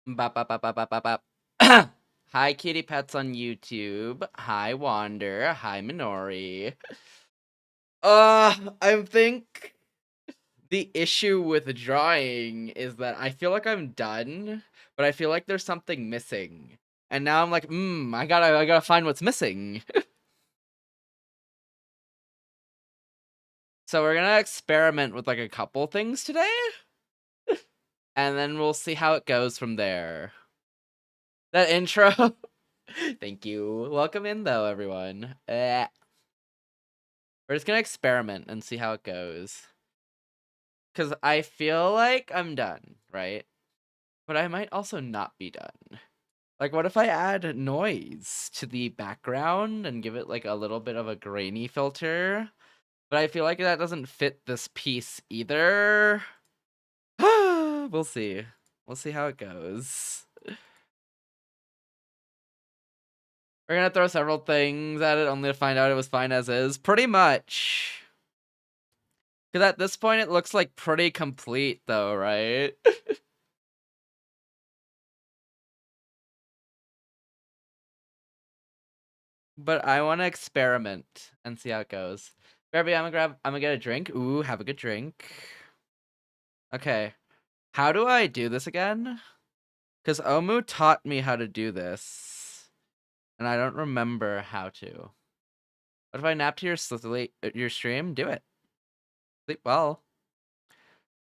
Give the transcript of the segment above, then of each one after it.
Bop, bop, bop, bop, bop, bop, bop. Hi, kitty pets on YouTube. Hi, Wander. Hi, Minori. I think the issue with drawing is that I feel like I'm done, but I feel like there's something missing. And now I'm like, I gotta find what's missing. So we're gonna experiment with like a couple things today. And then we'll see how it goes from there. That intro. Thank you. Welcome in though, everyone. We're just gonna experiment and see how it goes. Cause I feel like I'm done, right? But I might also not be done. Like, what if I add noise to the background and give it like a little bit of a grainy filter? But I feel like that doesn't fit this piece either. We'll see. We'll see how it goes. We're gonna throw several things at it only to find out it was fine as is. Pretty much. Because at this point it looks like pretty complete though, right? But I want to experiment and see how it goes. Baby, I'm gonna get a drink. Ooh, have a good drink. Okay. How do I do this again? Because Omu taught me how to do this. And I don't remember how to. What if I nap to your stream? Do it. Sleep well.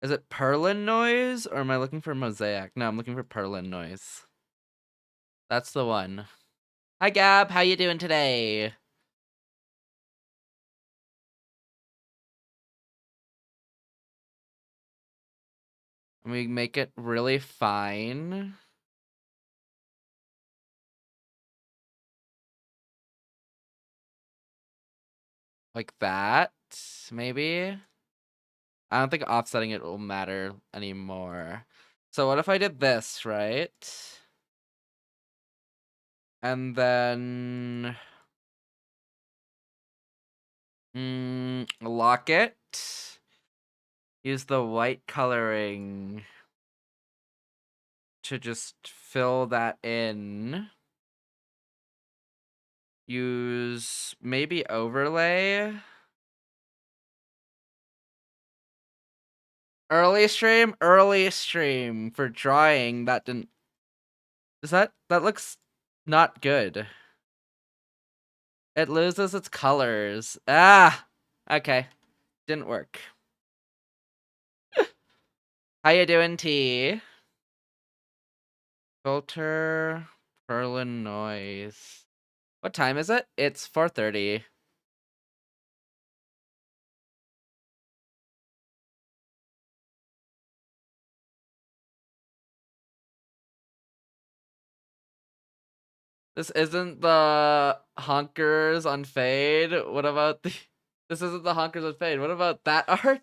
Is it Perlin noise or am I looking for mosaic? No, I'm looking for Perlin noise. That's the one. Hi Gab, how you doing today? We make it really fine. Like that, maybe? I don't think offsetting it will matter anymore. So what if I did this, right? And then... lock it. Use the white coloring to just fill that in. Use maybe overlay. Early stream for drawing. That didn't... that looks not good. It loses its colors. Ah! Okay. Didn't work. How you doing, T? Filter Perlin noise. What time is it? It's 4:30. This isn't the honkers on Fade. What about the... This isn't the honkers on Fade. What about that art?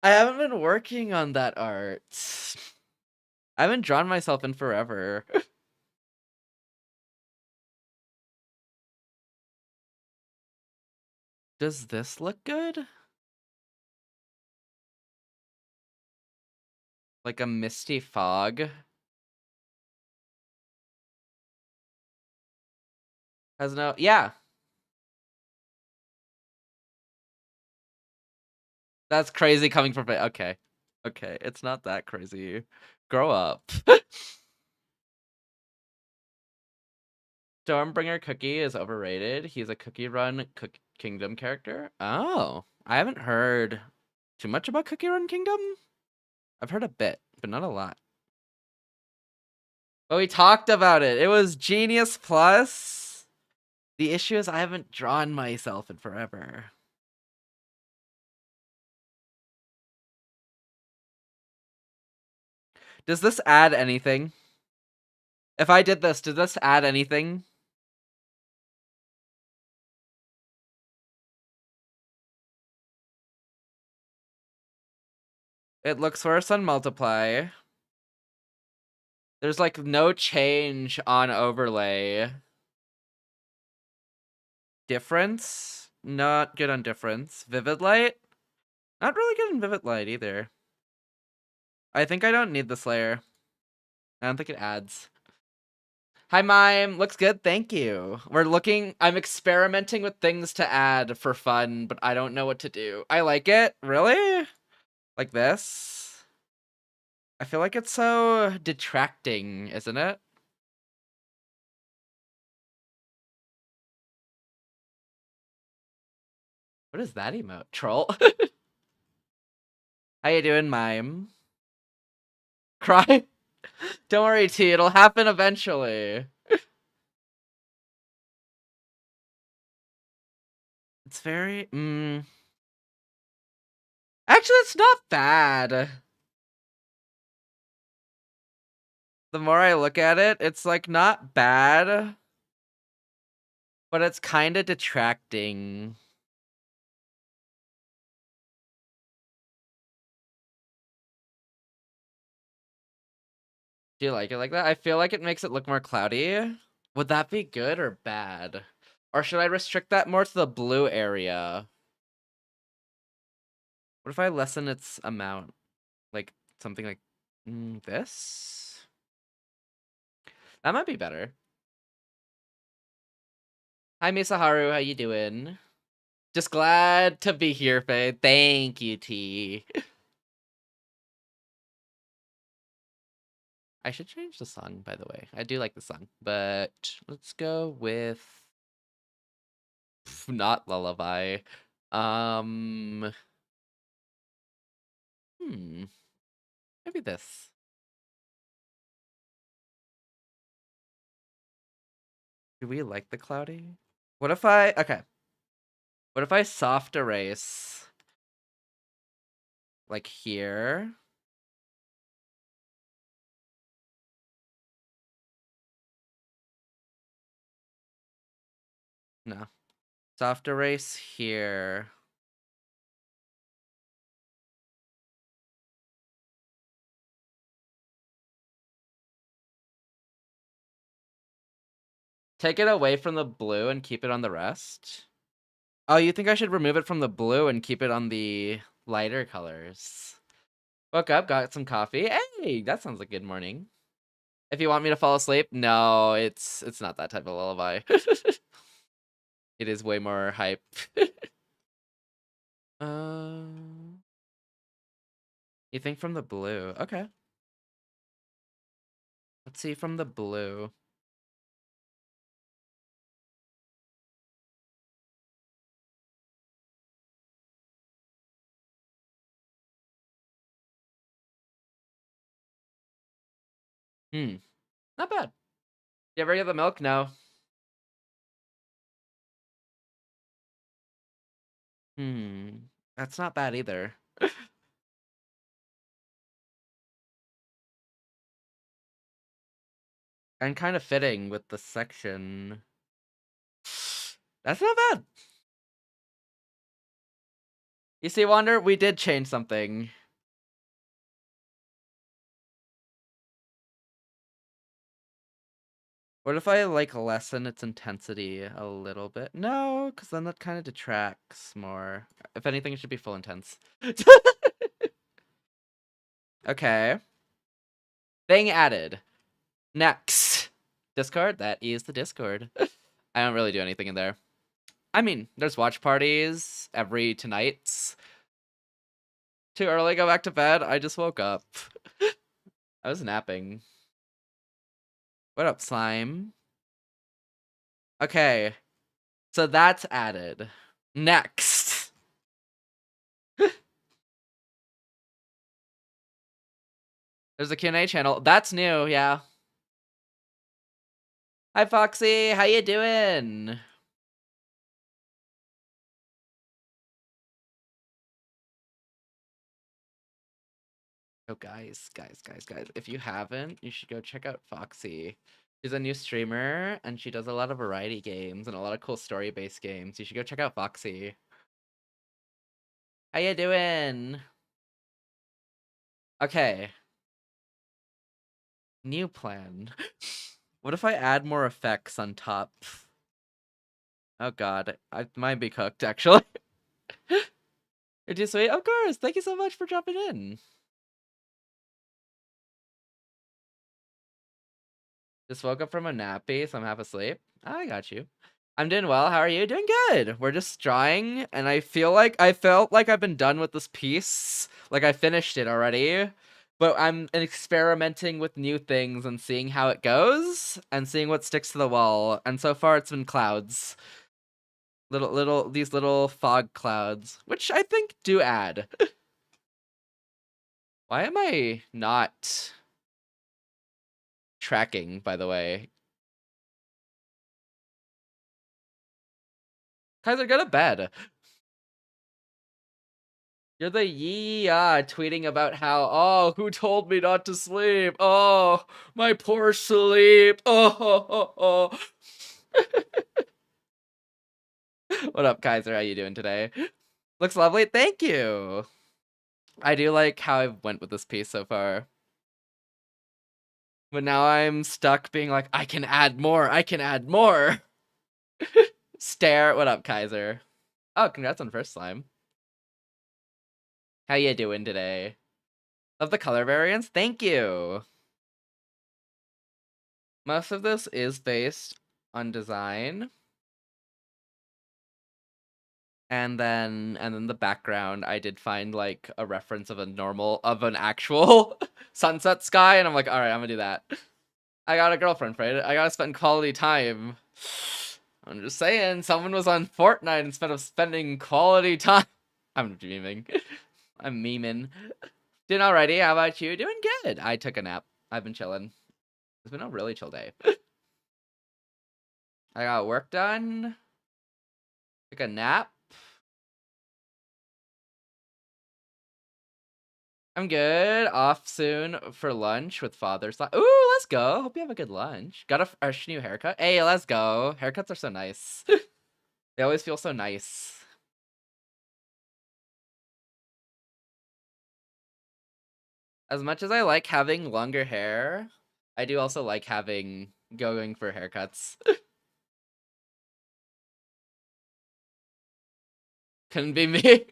I haven't been working on that art. I haven't drawn myself in forever. Does this look good? Like a misty fog? Has no... Yeah. That's crazy coming from... Okay. Okay, it's not that crazy. Grow up. Stormbringer Cookie is overrated. He's a Cookie Run Kingdom character. Oh, I haven't heard too much about Cookie Run Kingdom. I've heard a bit, but not a lot. But we talked about it. It was Genius Plus. The issue is I haven't drawn myself in forever. Does this add anything? If I did this, does this add anything? It looks worse on multiply. There's like no change on overlay. Difference? Not good on difference. Vivid light? Not really good in vivid light either. I think I don't need this layer. I don't think it adds. Hi, Mime. Looks good. Thank you. I'm experimenting with things to add for fun, but I don't know what to do. I like it. Really? Like this? I feel like it's so detracting, isn't it? What is that emote? Troll? How you doing, Mime? Cry? Don't worry, T. It'll happen eventually. It's very... Actually, it's not bad. The more I look at it, it's, like, not bad. But it's kinda detracting. Do you like it like that? I feel like it makes it look more cloudy. Would that be good or bad? Or should I restrict that more to the blue area? What if I lessen its amount? Like, something like this? That might be better. Hi, Misaharu. How you doing? Just glad to be here, Faye. Thank you, T. I should change the song, by the way. I do like the song, but let's go with not lullaby. Maybe this. Do we like the cloudy? What if okay. What if I soft erase like here? No. Soft erase here. Take it away from the blue and keep it on the rest. Oh, you think I should remove it from the blue and keep it on the lighter colors? Woke up, got some coffee. Hey, that sounds like a good morning. If you want me to fall asleep, no, it's not that type of lullaby. It is way more hype. You think from the blue? Okay. Let's see from the blue. Not bad. You ever get the milk? No. That's not bad either. And kind of fitting with the section. That's not bad. You see, Wander, we did change something. What if I, like, lessen its intensity a little bit? No, because then that kind of detracts more. If anything, it should be full intense. Okay. Thing added. Next. Discord? That is the Discord. I don't really do anything in there. I mean, there's watch parties every tonights. Too early, go back to bed. I just woke up. I was napping. What up, slime? Okay. So that's added. Next. There's a Q&A channel. That's new, yeah. Hi, Foxy. How you doing? Oh, guys. If you haven't, you should go check out Foxy. She's a new streamer, and she does a lot of variety games and a lot of cool story-based games. You should go check out Foxy. How you doing? Okay. New plan. What if I add more effects on top? Oh god, I might be cooked, actually. You're too sweet? Of course! Thank you so much for dropping in. Just woke up from a nappy, so I'm half asleep. I got you. I'm doing well. How are you? Doing good. We're just drawing, and I felt like I've been done with this piece. Like I finished it already. But I'm experimenting with new things and seeing how it goes and seeing what sticks to the wall. And so far it's been clouds. These little fog clouds, which I think do add. Why am I not tracking, by the way? Kaiser, go to bed. You're the tweeting about how, oh, who told me not to sleep? Oh, my poor sleep. Oh. What up, Kaiser? How you doing today? Looks lovely. Thank you. I do like how I went with this piece so far. But now I'm stuck being like, I can add more. I can add more. Stare. What up, Kaiser? Oh, congrats on first slime. How you doing today? Love the color variants. Thank you. Most of this is based on design. And then the background, I did find like a reference of an actual sunset sky, and I'm like, all right, I'm gonna do that. I got a girlfriend, Fred. I gotta spend quality time. I'm just saying, someone was on Fortnite instead of spending quality time. I'm dreaming. I'm memeing. Doing alrighty. How about you? Doing good. I took a nap. I've been chilling. It's been a really chill day. I got work done. Took a nap. I'm good. Off soon for lunch with Father's. Ooh, let's go. Hope you have a good lunch. Got a fresh new haircut. Hey, let's go. Haircuts are so nice. They always feel so nice. As much as I like having longer hair, I do also like going for haircuts. Couldn't be me.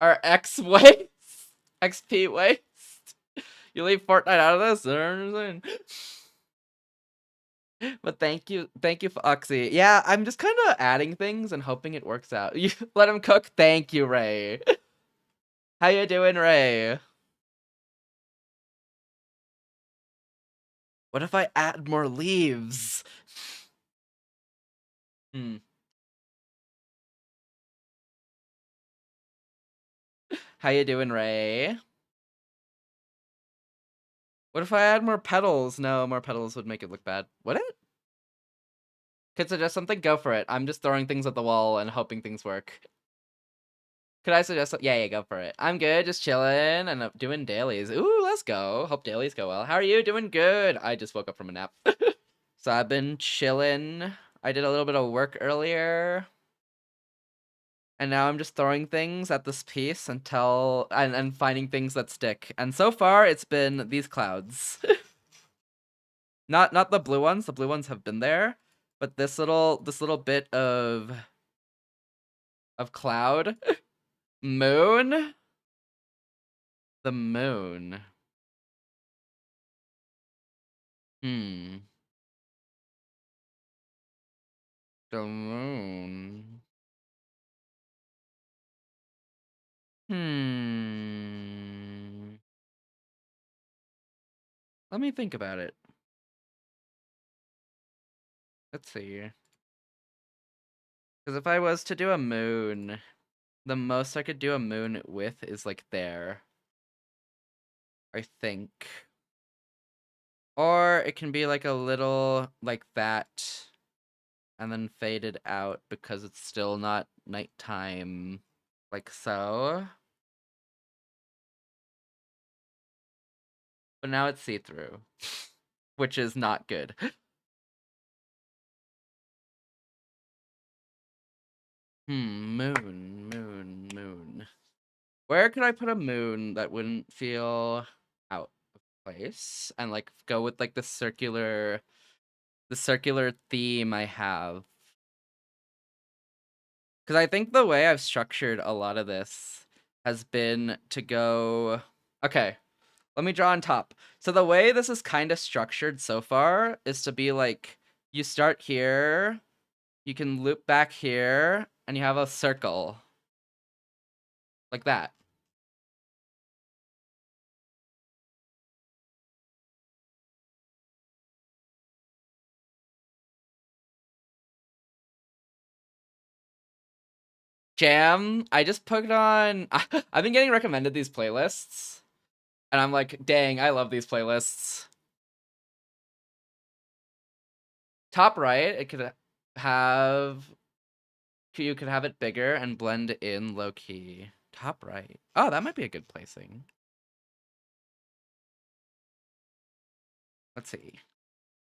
Our X waste. XP waste. You leave Fortnite out of this? But thank you, Foxy. Yeah, I'm just kind of adding things and hoping it works out. You let him cook. Thank you, Ray. How you doing, Ray? What if I add more leaves? How you doing, Ray? What if I add more petals? No, more petals would make it look bad. Would it? Could suggest something? Go for it. I'm just throwing things at the wall and hoping things work. Could I suggest something? Yeah, go for it. I'm good, just chilling and doing dailies. Ooh, let's go. Hope dailies go well. How are you? Doing good. I just woke up from a nap. So I've been chilling. I did a little bit of work earlier. And now I'm just throwing things at this piece until and finding things that stick. And so far it's been these clouds. Not the blue ones. The blue ones have been there, but this little bit of cloud. Moon? The moon. The moon. Let me think about it. Let's see. Because if I was to do a moon, the most I could do a moon with is like there. I think. Or it can be like a little like that and then faded out because it's still not nighttime. Like so. But now it's see-through. Which is not good. Moon. Where could I put a moon that wouldn't feel out of place? And like go with like the circular theme I have. Because I think the way I've structured a lot of this has been to go... Okay. Let me draw on top. So the way this is kind of structured so far is to be like, you start here, you can loop back here, and you have a circle. Like that. Jam, I just put on... I've been getting recommended these playlists. And I'm like, dang, I love these playlists. Top right, it could have... You could have it bigger and blend in low-key. Top right. Oh, that might be a good placing. Let's see.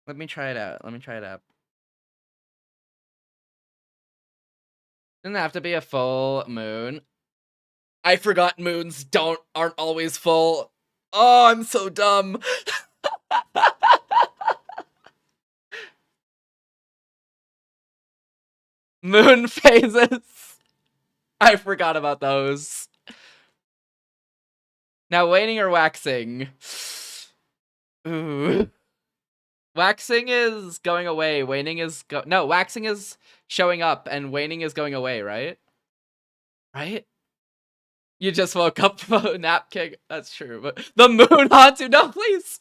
Let me try it out. Doesn't have to be a full moon. I forgot moons aren't always full. Oh, I'm so dumb. Moon phases. I forgot about those. Now, waning or waxing? Ooh. Waxing is going away. Waning is no, waxing is showing up, and waning is going away, right? Right? You just woke up from a nap king. That's true, but the moon Hantu, no, please.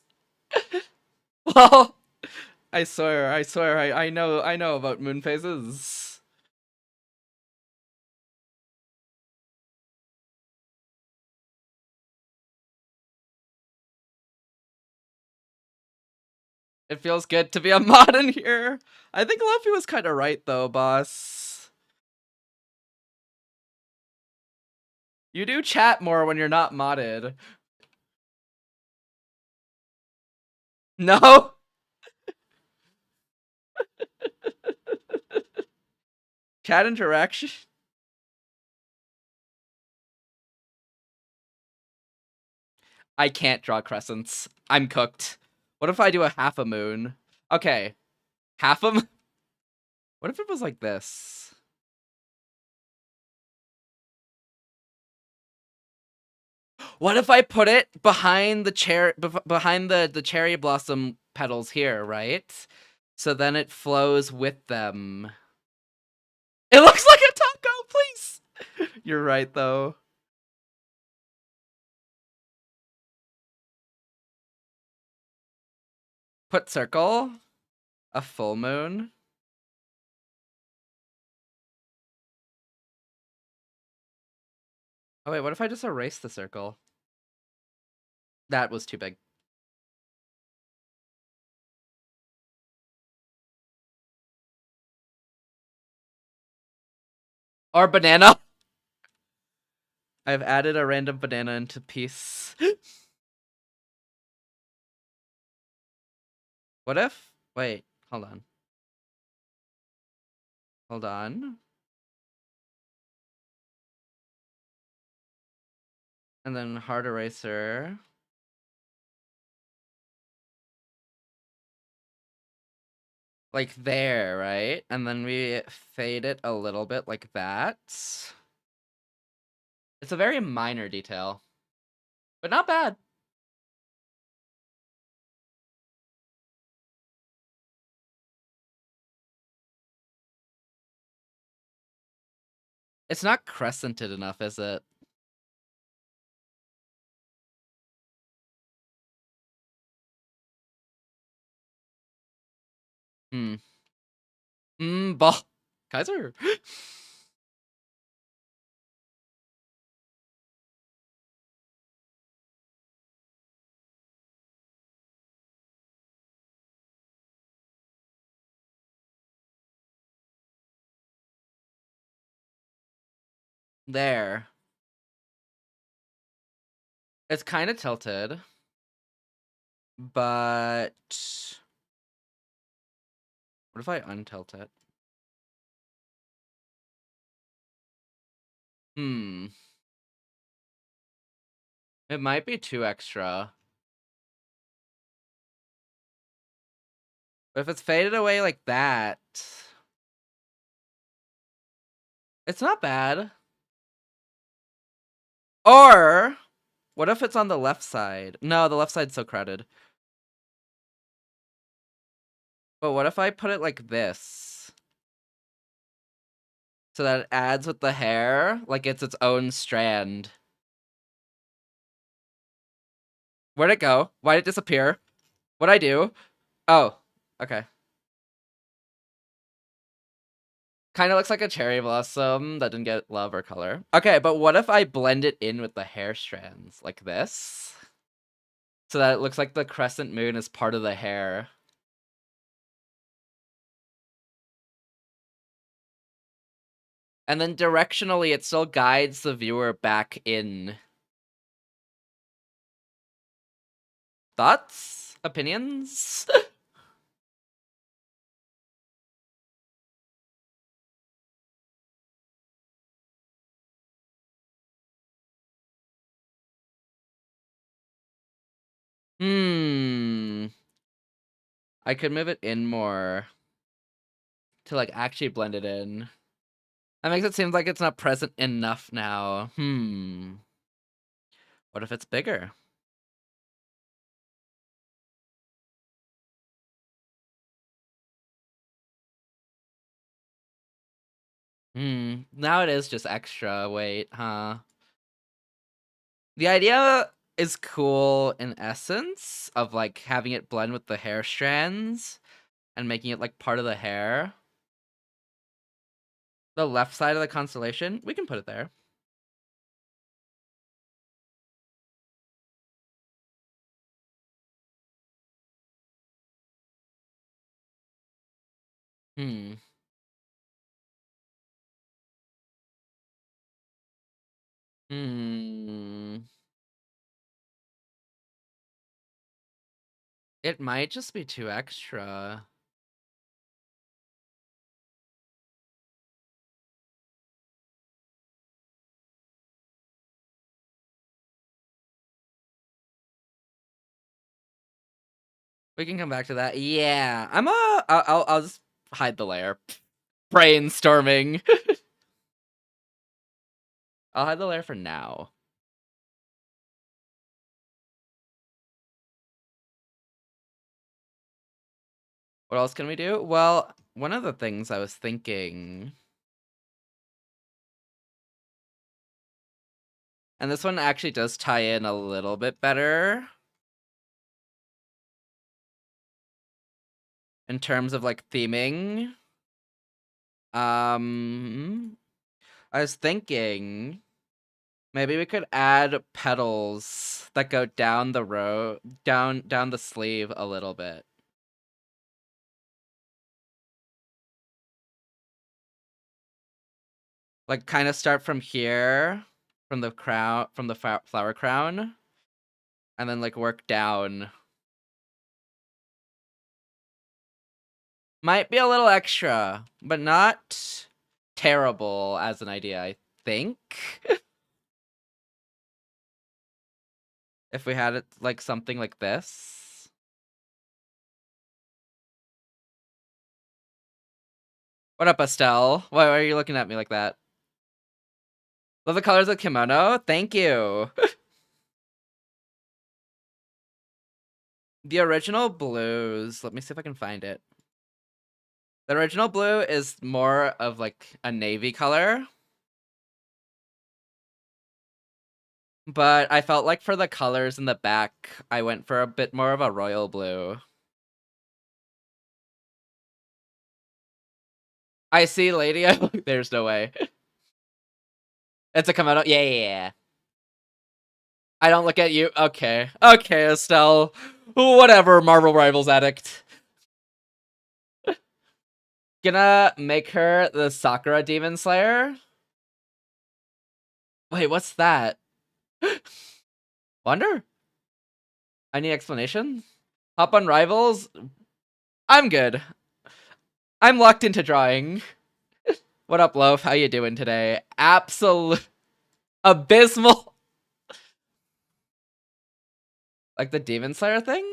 Well, I swear, I know about moon phases. It feels good to be a mod in here. I think Luffy was kind of right, though, boss. You do chat more when you're not modded. No? Chat interaction? I can't draw crescents. I'm cooked. What if I do a half a moon? Okay. Half a moon? What if it was like this? What if I put it behind the cherry blossom petals here, right? So then it flows with them. It looks like a taco, please. You're right, though. Put circle. A full moon. Oh wait, what if I just erase the circle? That was too big. Or banana. I've added a random banana into piece. What if? Wait, hold on. Hold on. And then hard eraser. Like there, right? And then we fade it a little bit like that. It's a very minor detail, but not bad. It's not crescented enough, is it? Bah. Kaiser. There. It's kind of tilted, but what if I untilt it? It might be too extra. But if it's faded away like that, it's not bad. Or What if it's on the left side? No, the left side's so crowded. But what if I put it like this? So that it adds with the hair, like it's its own strand. Where'd it go? Why'd it disappear? What'd I do? Oh, okay. Kind of looks like a cherry blossom that didn't get love or color. Okay, but what if I blend it in with the hair strands like this? So that it looks like the crescent moon is part of the hair. And then directionally, it still guides the viewer back in. Thoughts? Opinions? I could move it in more to like actually blend it in. That makes it seem like it's not present enough now. What if it's bigger? Now it is just extra weight, huh? The idea is cool in essence of like having it blend with the hair strands and making it like part of the hair. The left side of the constellation, we can put it there. It might just be too extra. We can come back to that. Yeah, I'll just hide the layer. Brainstorming. I'll hide the layer for now. What else can we do? Well, one of the things I was thinking, and this one actually does tie in a little bit better in terms of like theming. I was thinking maybe we could add petals that go down the row, down the sleeve a little bit. Like kind of start from here, from the crown, from the flower crown, and then like work down. Might be a little extra, but not terrible as an idea, I think. If we had it like something like this. What up, Estelle? Why are you looking at me like that? Love the colors of kimono? Thank you. The original blues, let me see if I can find it. The original blue is more of like a navy color. But I felt like for the colors in the back, I went for a bit more of a royal blue. I see, lady. There's no way. It's a kimono. Yeah. I don't look at you. Okay. Okay, Estelle. Whatever, Marvel Rivals addict. Gonna make her the Sakura Demon Slayer? Wait, what's that? Wonder? I need explanation? Hop on Rivals? I'm good. I'm locked into drawing. What up, Loaf? How you doing today? Absolute abysmal. Like the Demon Slayer thing?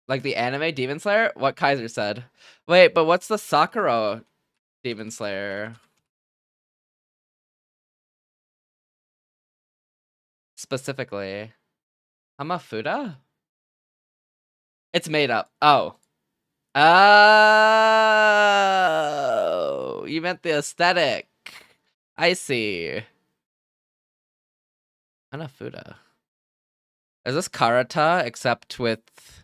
Like the anime Demon Slayer? What Kaiser said. Wait, but what's the Sakura Demon Slayer? Specifically. Hamafuda? It's made up. Oh. Oh, you meant the aesthetic. I see. Hanafuda. Is this Karata except with...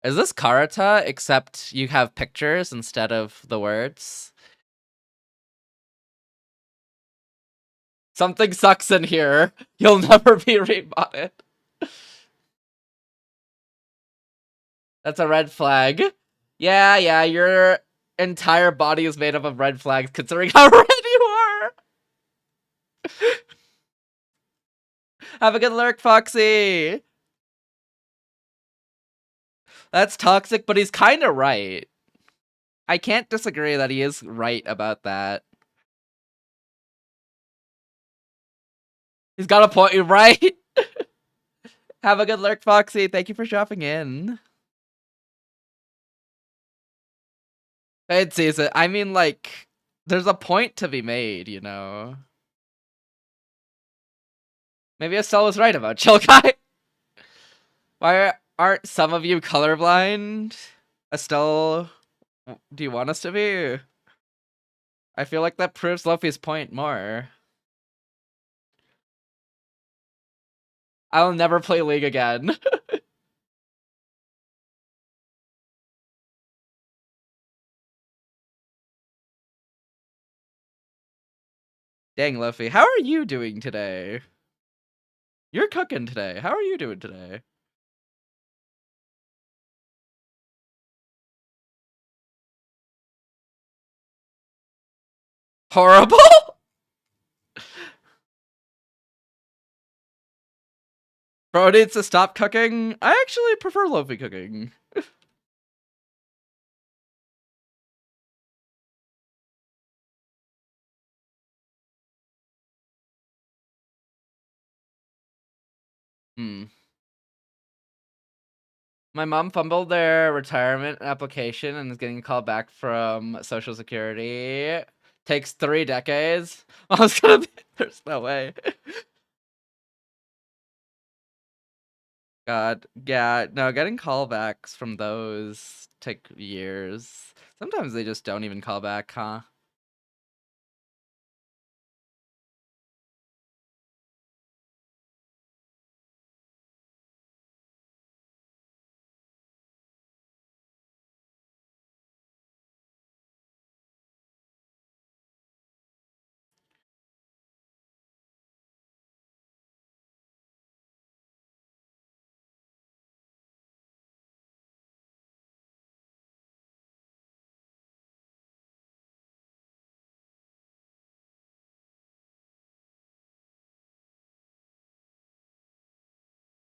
Is this Karata except you have pictures instead of the words? Something sucks in here. You'll never be rebotted. That's a red flag. Yeah, your entire body is made up of red flags considering how red you are. Have a good lurk, Foxy. That's toxic, but he's kind of right. I can't disagree that he is right about that. He's got a point, right? Have a good lurk, Foxy. Thank you for dropping in. It sees it. I mean, like, there's a point to be made, you know? Maybe Estelle was right about Chill Guy. Why aren't some of you colorblind? Estelle, do you want us to be? I feel like that proves Luffy's point more. I'll never play League again. Dang, Luffy, how are you doing today? You're cooking today. How are you doing today? Horrible? Bro needs to stop cooking. I actually prefer Luffy cooking. My mom fumbled their retirement application and is getting called back from Social Security. Takes 3 decades. Mom's gonna be... There's no way. God, yeah, no, getting callbacks from those take years. Sometimes they just don't even call back, huh?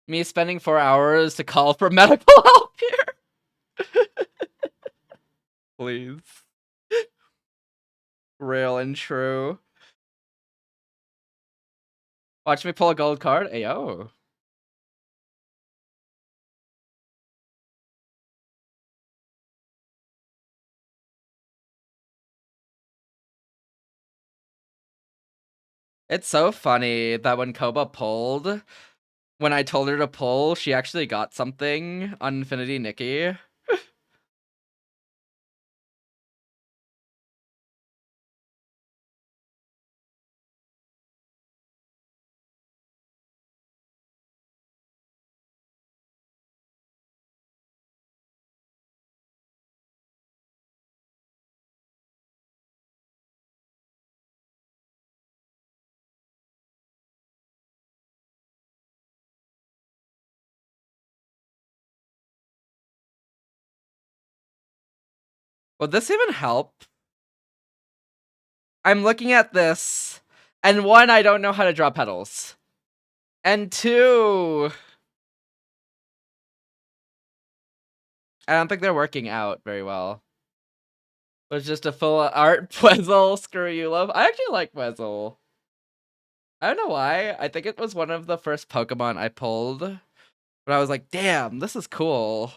Me spending 4 hours to call for medical help here. Please. Real and true. Watch me pull a gold card. Ayo. It's so funny that when Koba pulled, when I told her to pull, she actually got something on Infinity Nikki. Would this even help? I'm looking at this, and 1, I don't know how to draw petals. And 2, I don't think they're working out very well. It was just a full art Pwezzle. Screw you, love. I actually like Pwezzle. I don't know why. I think it was one of the first Pokemon I pulled. But I was like, damn, this is cool.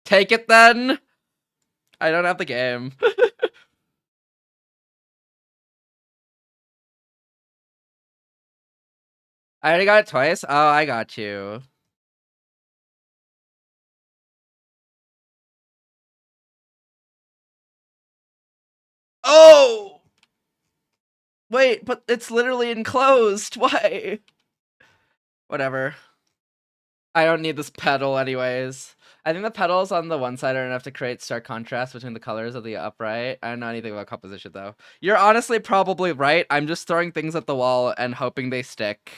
Take it then. I don't have the game. I already got it twice. Oh, I got you. Oh! Wait, but it's literally enclosed. Why? Whatever. I don't need this pedal anyways. I think the pedals on the one side are enough to create stark contrast between the colors of the upright. I don't know anything about composition though. You're honestly probably right. I'm just throwing things at the wall and hoping they stick.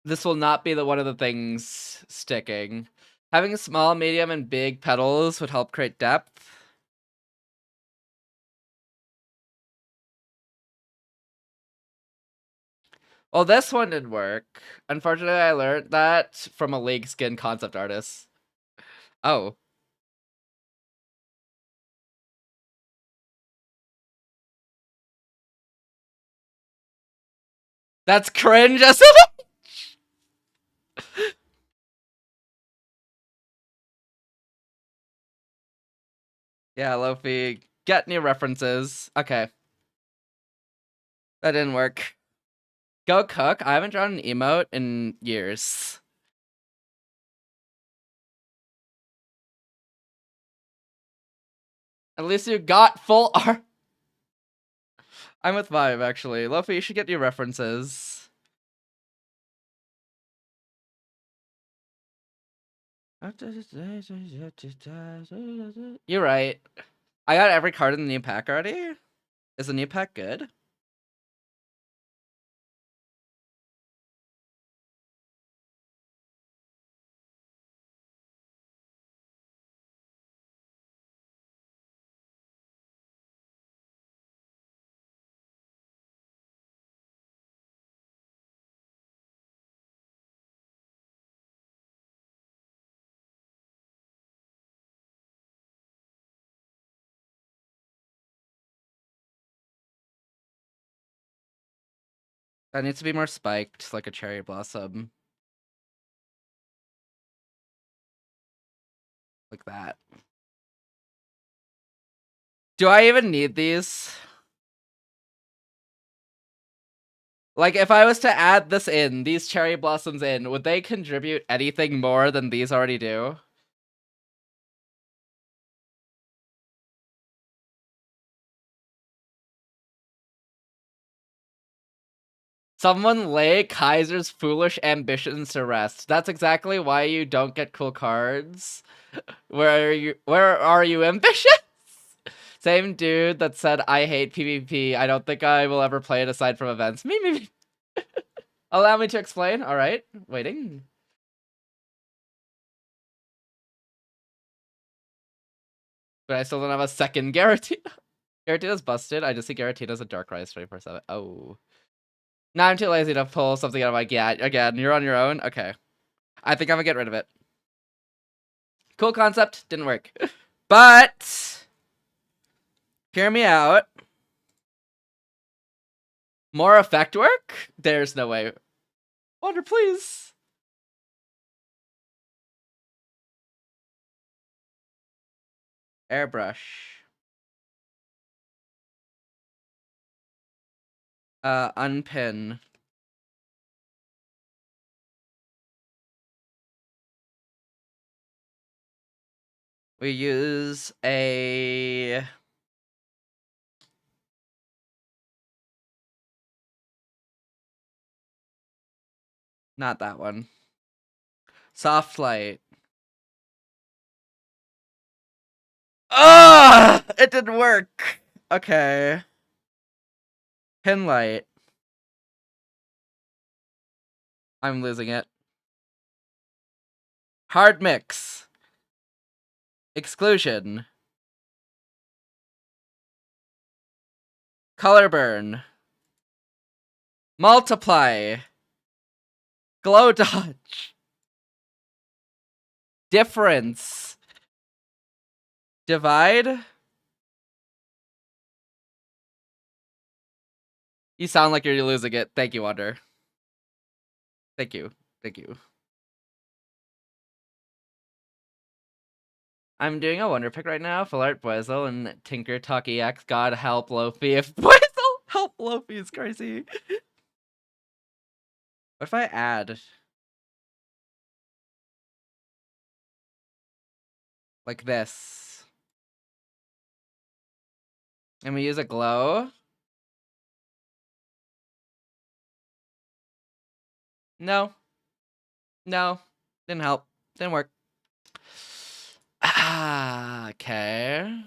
This will not be one of the things sticking. Having small, medium, and big petals would help create depth. Well, this one didn't work. Unfortunately, I learned that from a League Skin concept artist. Oh. That's cringe as Yeah, Lofi, get new references. Okay. That didn't work. Go cook. I haven't drawn an emote in years. At least you got full art. I'm with Vibe, actually. Lofi, you should get new references. You're right. I got every card in the new pack already. Is the new pack good? That needs to be more spiked, like a cherry blossom. Like that. Do I even need these? Like, if I was to add this in, these cherry blossoms in, would they contribute anything more than these already do? Someone lay Kaiser's foolish ambitions to rest. That's exactly why you don't get cool cards. Where are you ambitious? Same dude that said I hate PvP. I don't think I will ever play it aside from events. Me. Allow me to explain. All right, waiting. But I still don't have a second Garatina. Garatina's busted. I just see Garatina's a Darkrai 24/7. Oh. Now I'm too lazy to pull something out of my gat. Again, you're on your own? Okay. I think I'm gonna get rid of it. Cool concept. Didn't work. But hear me out. More effect work? There's no way. Wonder, please. Airbrush. Unpin. We use a... Not that one. Soft light. Ah! It didn't work! Okay. Pin light. I'm losing it. Hard mix. Exclusion. Color burn. Multiply. Glow dodge. Difference. Divide. You sound like you're losing it. Thank you, Wonder. Thank you. Thank you. I'm doing a Wonder Pick right now. Full Art Boizel and Tinker Talk EX. God help Lofi. If Boizel help Lofi is crazy. What if I add? Like this. And we use a glow? No. No. Didn't help. Didn't work. Ah, okay.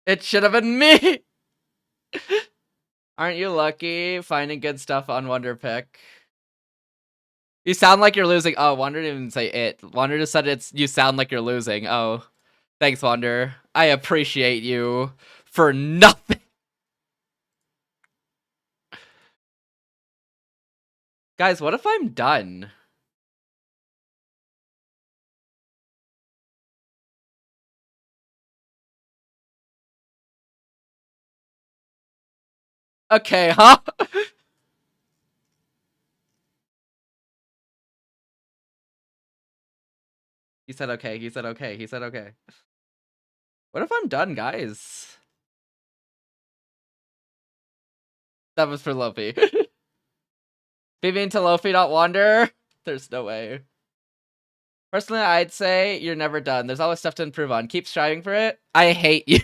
It should have been me! Aren't you lucky finding good stuff on Wonder Pick? You sound like you're losing. Oh, Wonder didn't even say it. Wonder just said it's you sound like you're losing. Oh. Thanks, Wonder. I appreciate you for nothing. Guys, what if I'm done? Okay, huh? He said okay, he said okay, he said okay. What if I'm done, guys? That was for Lofi. Be mean to Lofi, not Wander? There's no way. Personally, I'd say you're never done. There's always stuff to improve on. Keep striving for it. I hate you.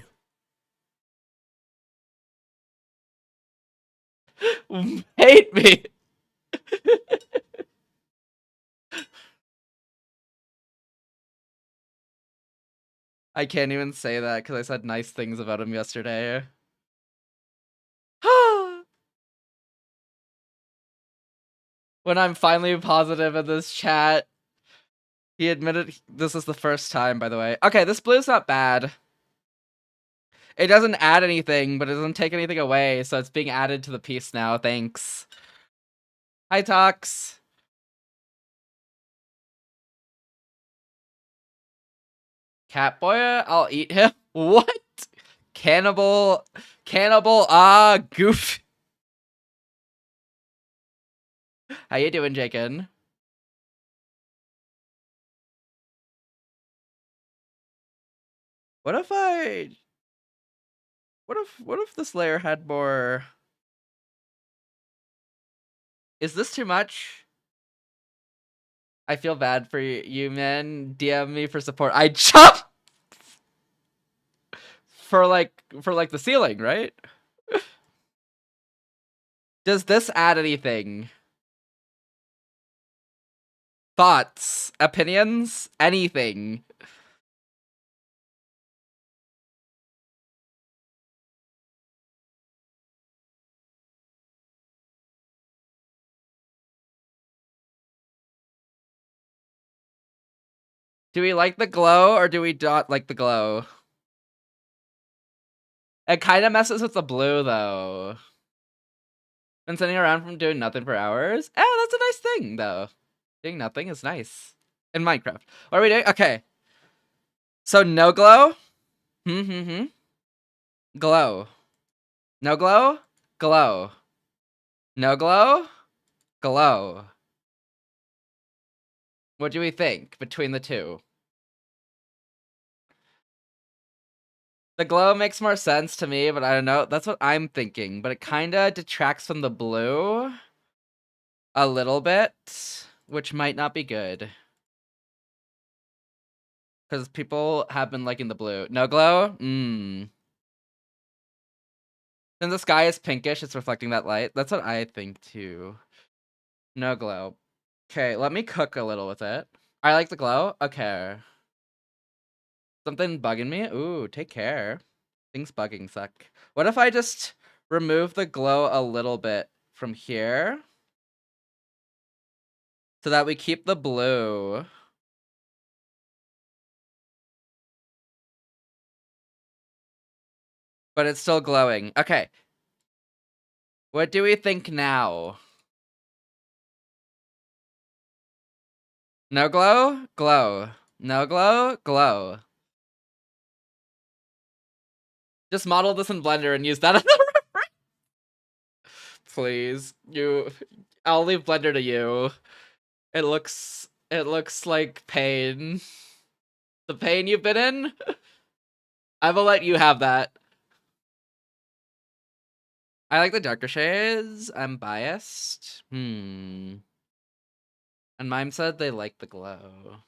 Hate me. I can't even say that because I said nice things about him yesterday. When I'm finally positive in this chat, he admitted this is the first time, by the way. Okay, this blue's not bad. It doesn't add anything, but it doesn't take anything away, so it's being added to the piece now. Thanks. Hi, Tox. Catboy, I'll eat him. What? Cannibal, goof. How you doing, Jakin? What if this layer had more? Is this too much? I feel bad for you, man. DM me for support. I jump for like the ceiling, right? Does this add anything? Thoughts, opinions, anything? Do we like the glow or do we not like the glow? It kind of messes with the blue though. Been sitting around from doing nothing for hours. That's a nice thing though. Doing nothing is nice. In Minecraft. What are we doing? Okay. So no glow? Glow. No glow? Glow. No glow? Glow. What do we think between the two? The glow makes more sense to me, but I don't know. That's what I'm thinking. But it kind of detracts from the blue a little bit, which might not be good. Because people have been liking the blue. No glow? Since the sky is pinkish, it's reflecting that light. That's what I think too. No glow. Okay, let me cook a little with it. I like the glow? Okay. Something bugging me? Ooh, take care. Things bugging suck. What if I just remove the glow a little bit from here? So that we keep the blue. But it's still glowing. Okay. What do we think now? No glow? Glow. No glow? Glow. Just model this in Blender and use that as a reference. Please. I'll leave Blender to you. It looks like pain. The pain you've been in? I will let you have that. I like the darker shades. I'm biased. And Mime said they like the glow.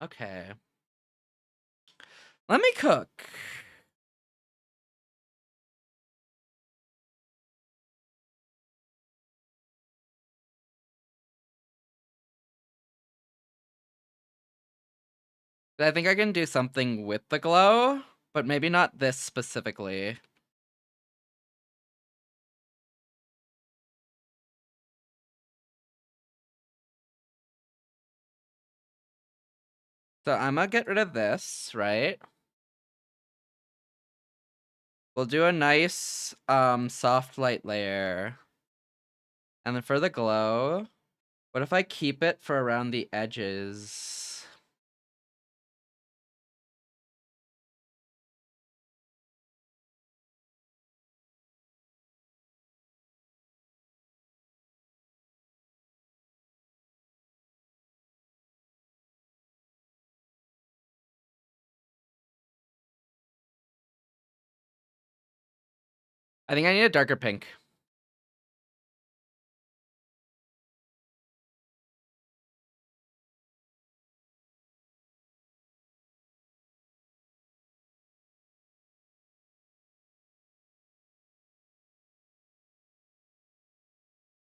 Okay. Let me cook. I think I can do something with the glow, but maybe not this specifically. So I'm gonna get rid of this, right? We'll do a nice soft light layer. And then for the glow, what if I keep it for around the edges? I think I need a darker pink.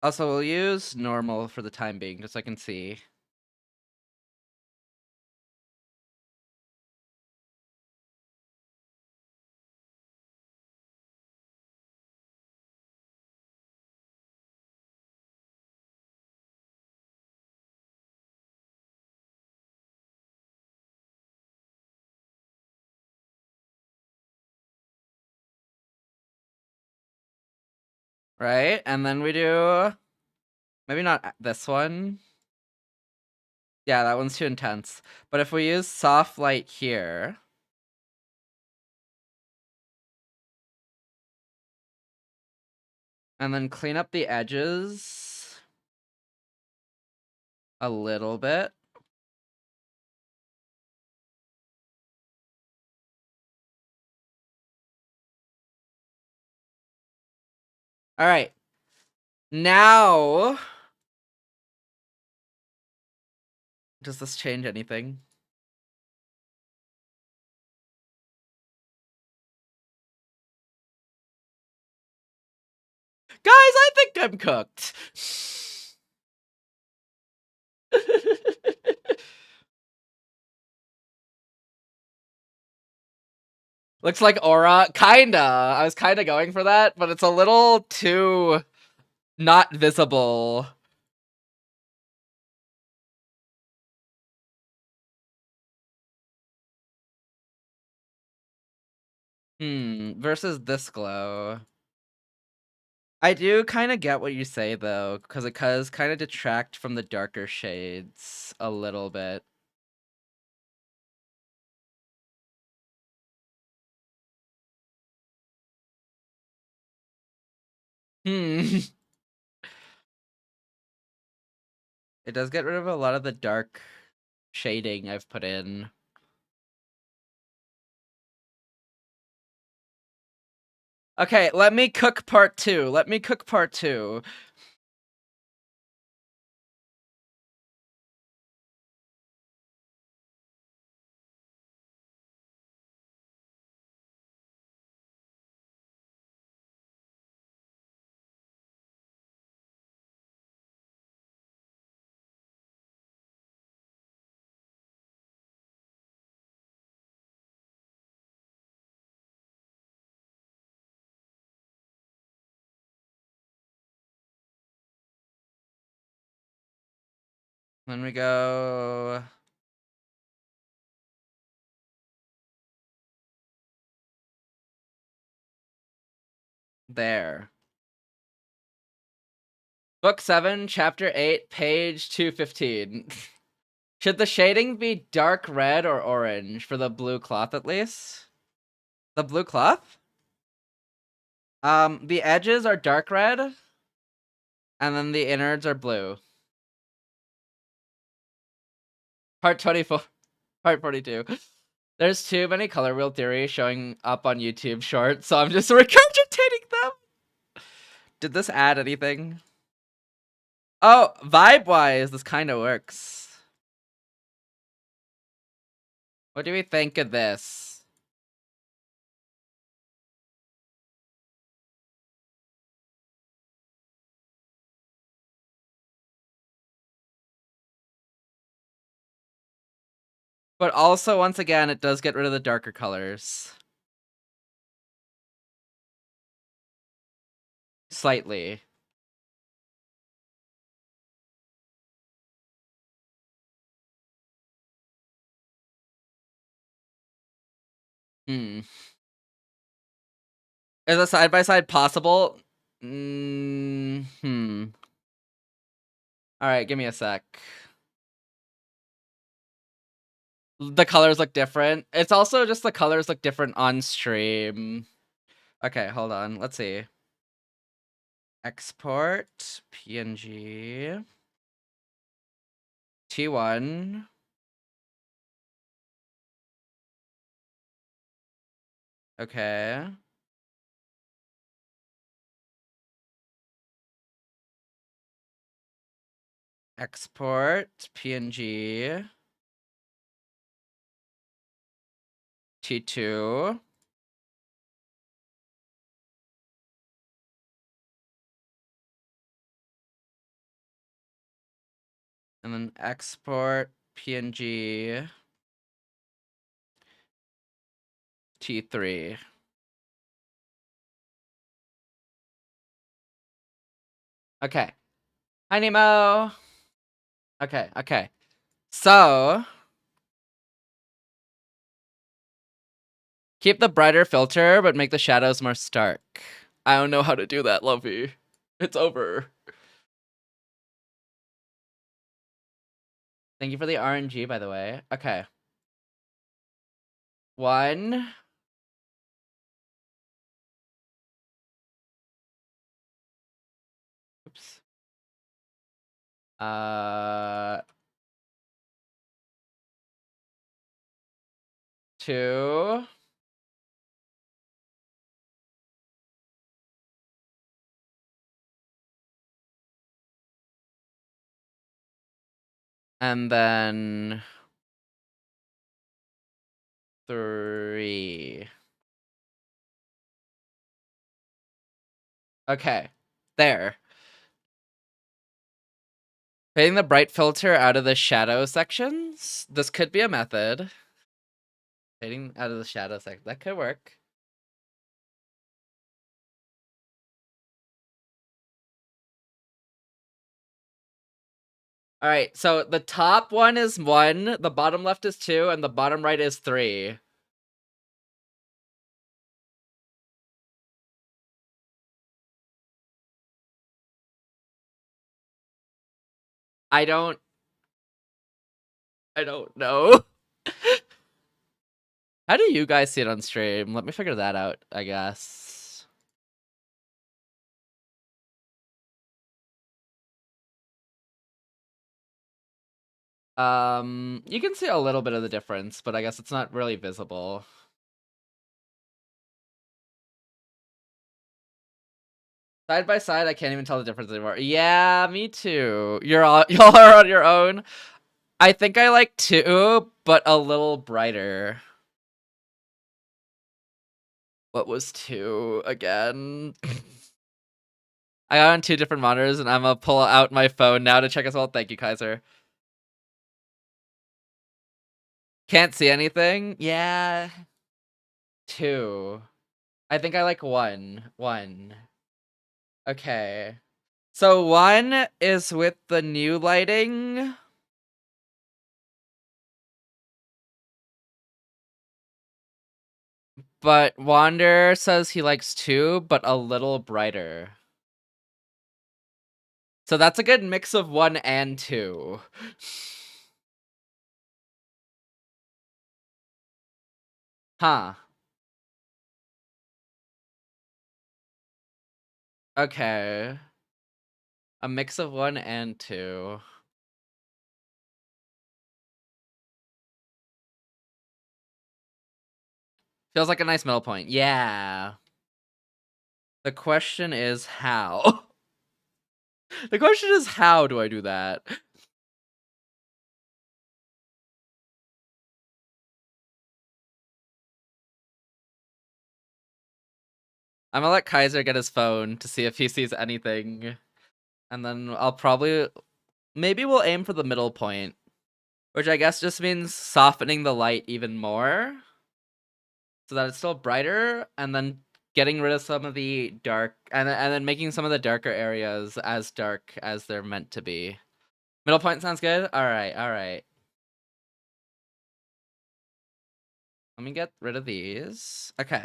Also, we'll use normal for the time being, just so I can see. Right? And then we do... Maybe not this one. Yeah, that one's too intense. But if we use soft light here... And then clean up the edges... a little bit. Alright. Now... Does this change anything? Guys, I think I'm cooked. Looks like aura. Kinda. I was kinda going for that, but it's a little too not visible. Versus this glow. I do kind of get what you say, though, because it does kind of detract from the darker shades a little bit. It does get rid of a lot of the dark shading I've put in. Okay, let me cook part 2. Let me cook part 2. Then we go... There. Book 7, Chapter 8, page 215. Should the shading be dark red or orange for the blue cloth at least? The blue cloth? The edges are dark red, and then the innards are blue. Part 24. Part 42. There's too many color wheel theories showing up on YouTube Shorts, so I'm just regurgitating them. Did this add anything? Oh, vibe-wise, this kind of works. What do we think of this? But also, once again, it does get rid of the darker colors. Slightly. Is a side-by-side possible? Alright, give me a sec. The colors look different. It's also just the colors look different on stream. Okay, hold on. Let's see. Export PNG T1. Okay. Export PNG T2. And then export PNG T3. Okay. Hi, Nemo. Okay. So, keep the brighter filter, but make the shadows more stark. I don't know how to do that, Lovey. It's over. Thank you for the RNG, by the way. Okay. 1. Oops. 2. And then 3. Okay. There. Fading the bright filter out of the shadow sections. This could be a method. Fading out of the shadow section. That could work. Alright, so the top one is 1, the bottom left is 2, and the bottom right is 3. I don't know. How do you guys see it on stream? Let me figure that out, I guess. You can see a little bit of the difference, but I guess it's not really visible. Side by side, I can't even tell the difference anymore. Yeah, me too. Y'all are on your own. I think I like 2, but a little brighter. What was 2 again? I got on 2 different monitors, and I'm gonna pull out my phone now to check as well. Thank you, Kaiser. Can't see anything? Yeah. 2. I think I like 1. 1. Okay. So 1 is with the new lighting. But Wander says he likes 2, but a little brighter. So that's a good mix of 1 and 2. Huh. Okay. A mix of 1 and 2. Feels like a nice middle point. Yeah. The question is how? The question is how do I do that? I'm gonna let Kaiser get his phone to see if he sees anything. And then I'll probably... Maybe we'll aim for the middle point. Which I guess just means softening the light even more. So that it's still brighter, and then getting rid of some of the dark... And then making some of the darker areas as dark as they're meant to be. Middle point sounds good? Alright, alright. Let me get rid of these. Okay.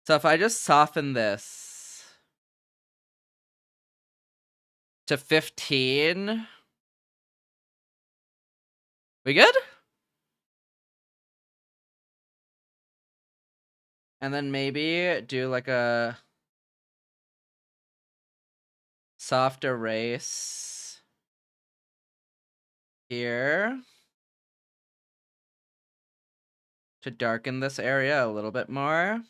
So if I just soften this to 15, we good? And then maybe do like a soft erase here to darken this area a little bit more.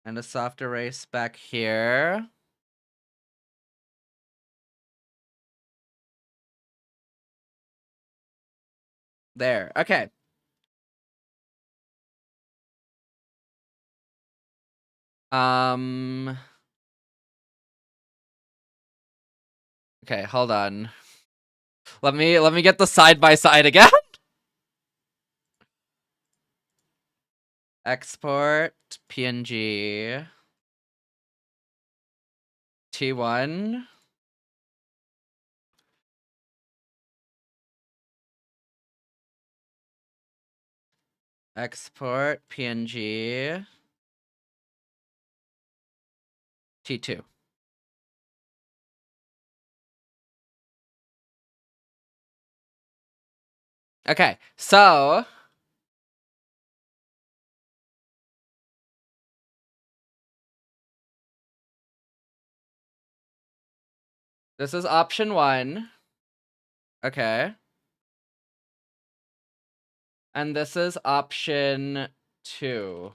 And a soft erase back here. There, okay. Okay, hold on. Let me get the side by side again. Export PNG T1. Export PNG T2. Okay, so this is option 1. Okay. And this is option 2.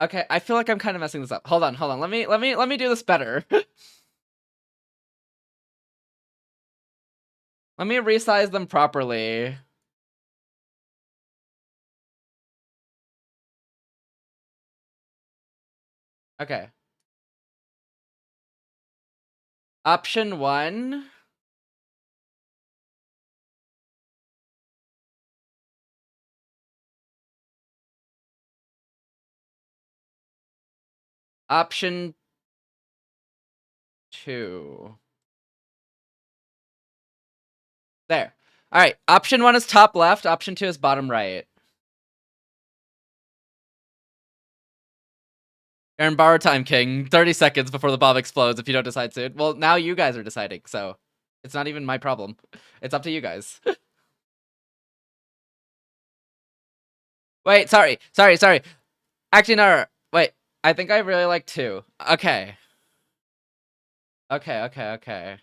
Okay, I feel like I'm kind of messing this up. Hold on. Let me do this better. Let me resize them properly. Okay. Option 1. Option 2. There. All right. Option 1 is top left. Option 2 is bottom right. You're in borrow time, King. 30 seconds before the bomb explodes if you don't decide soon. Well, now you guys are deciding, so it's not even my problem. It's up to you guys. Wait, sorry. Actually, no. Wait, I think I really like 2. Okay. Okay.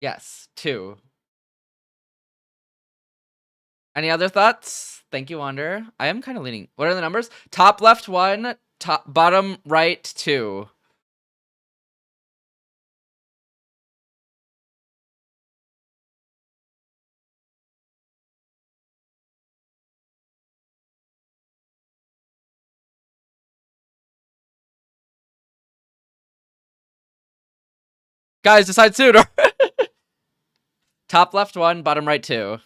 Yes, 2. Any other thoughts? Thank you, Wander. I am kind of leaning. What are the numbers? Top left 1, bottom right 2. Guys, decide sooner. Top left 1, bottom right 2.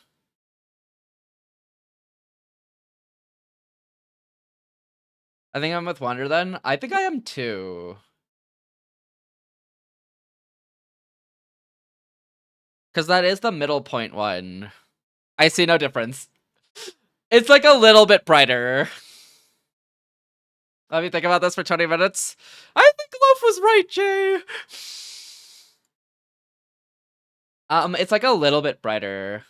I think I'm with Wonder then. I think I am too. Because that is the middle point one. I see no difference. It's like a little bit brighter. Let me think about this for 20 minutes. I think Loaf was right, Jay. It's like a little bit brighter.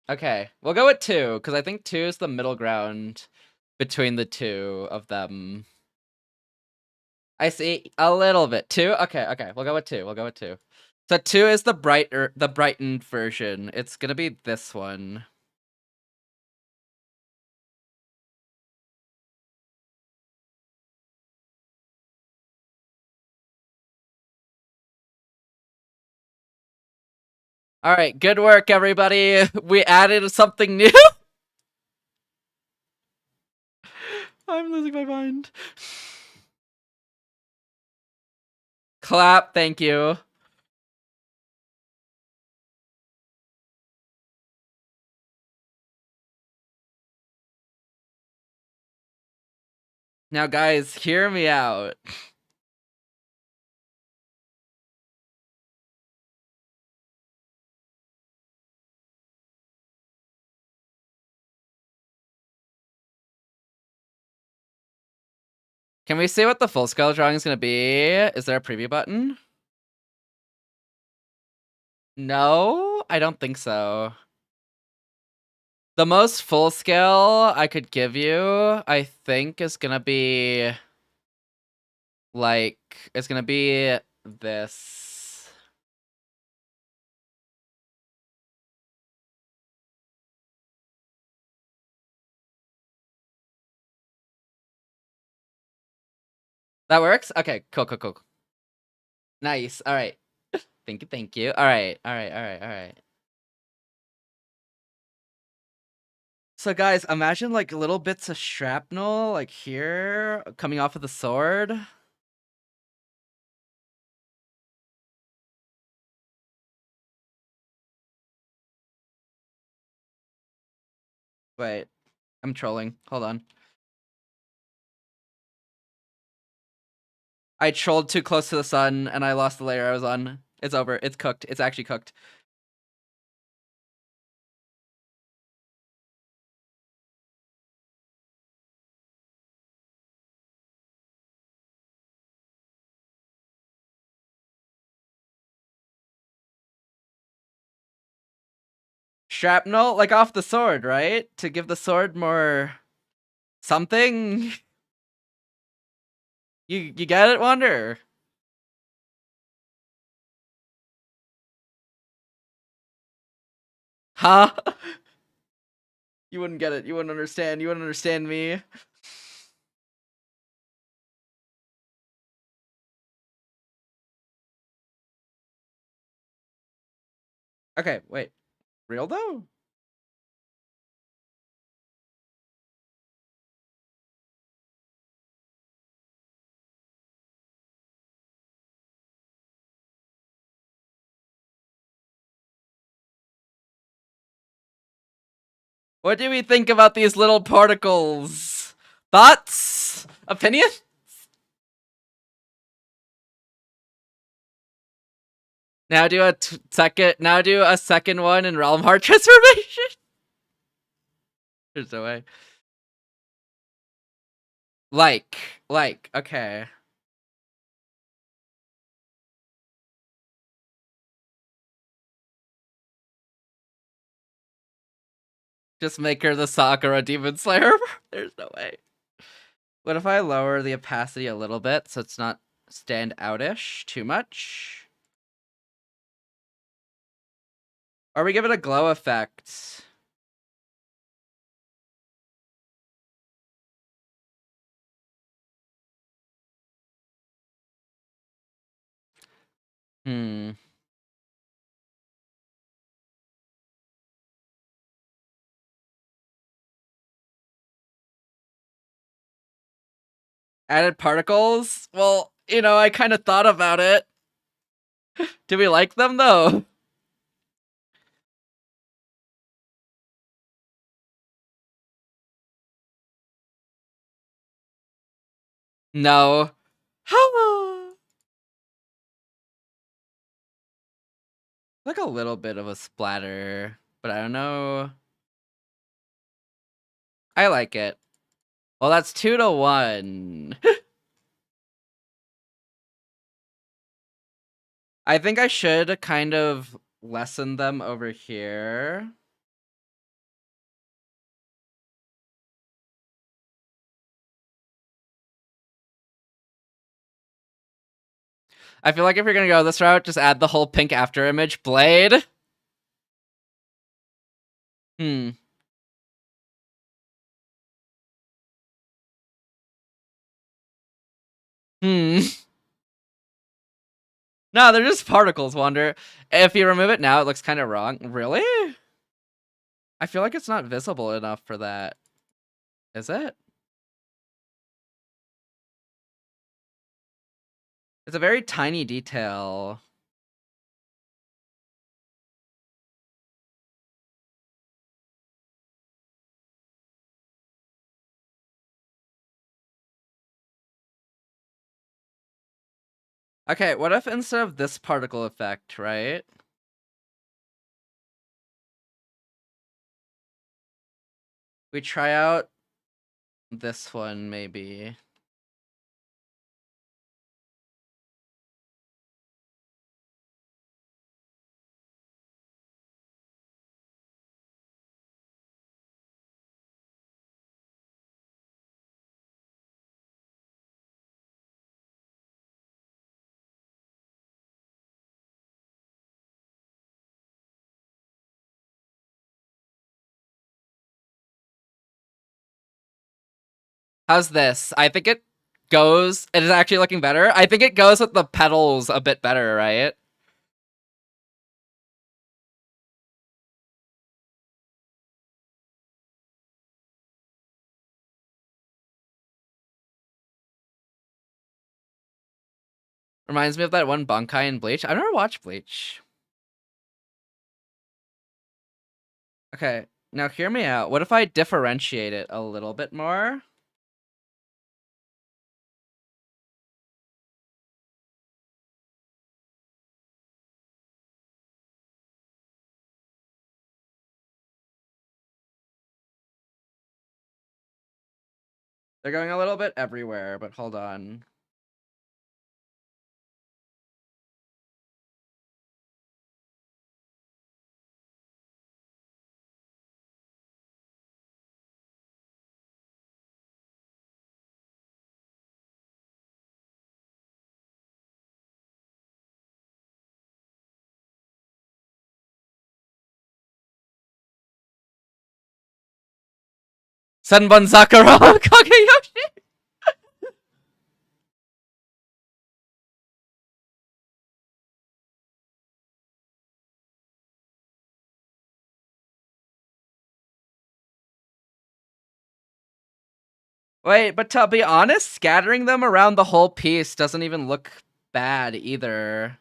Okay, we'll go with 2, because I think 2 is the middle ground between the two of them. I see a little bit. 2? Okay, we'll go with 2. We'll go with 2. So 2 is the brightened version. It's gonna be this one. Alright, good work, everybody. We added something new. I'm losing my mind. Clap, thank you. Now, guys, hear me out. Can we see what the full scale drawing is gonna be? Is there a preview button? No, I don't think so. The most full scale I could give you, I think, is gonna be like, it's gonna be this. That works? Okay, cool. Nice. All right. Thank you. All right. So guys, imagine like little bits of shrapnel like here coming off of the sword. Wait, I'm trolling. Hold on. I trolled too close to the sun and I lost the layer I was on. It's over. It's cooked. It's actually cooked. Shrapnel, like off the sword, right? To give the sword more something. You get it, Wonder? Huh? You wouldn't get it. You wouldn't understand. You wouldn't understand me. Okay, wait. Real though? What do we think about these little particles? Thoughts? Opinion? Now do a second one in Realm Heart Transformation. There's no way. Like, okay. Just make her the Sakura Demon Slayer. There's no way. What if I lower the opacity a little bit so it's not stand out-ish too much? Or we give it a glow effect? Added particles? Well, you know, I kind of thought about it. Do we like them, though? No. Like a little bit of a splatter, but I don't know. I like it. Well, that's 2-1. I think I should kind of lessen them over here. I feel like if you're gonna go this route, just add the whole pink after image blade. Hmm. Hmm. No, they're just particles, Wonder. If you remove it now, it looks kind of wrong. Really? I feel like it's not visible enough for that. Is it? It's a very tiny detail. Okay, what if instead of this particle effect, right? We try out this one, maybe. How's this? I think it goes... It is actually looking better. I think it goes with the petals a bit better, right? Reminds me of that one Bankai in Bleach. I've never watched Bleach. Okay, now hear me out. What if I differentiate it a little bit more? They're going a little bit everywhere, but hold on. Senbon Sakura Kageyoshi! Wait, but to be honest, scattering them around the whole piece doesn't even look bad either.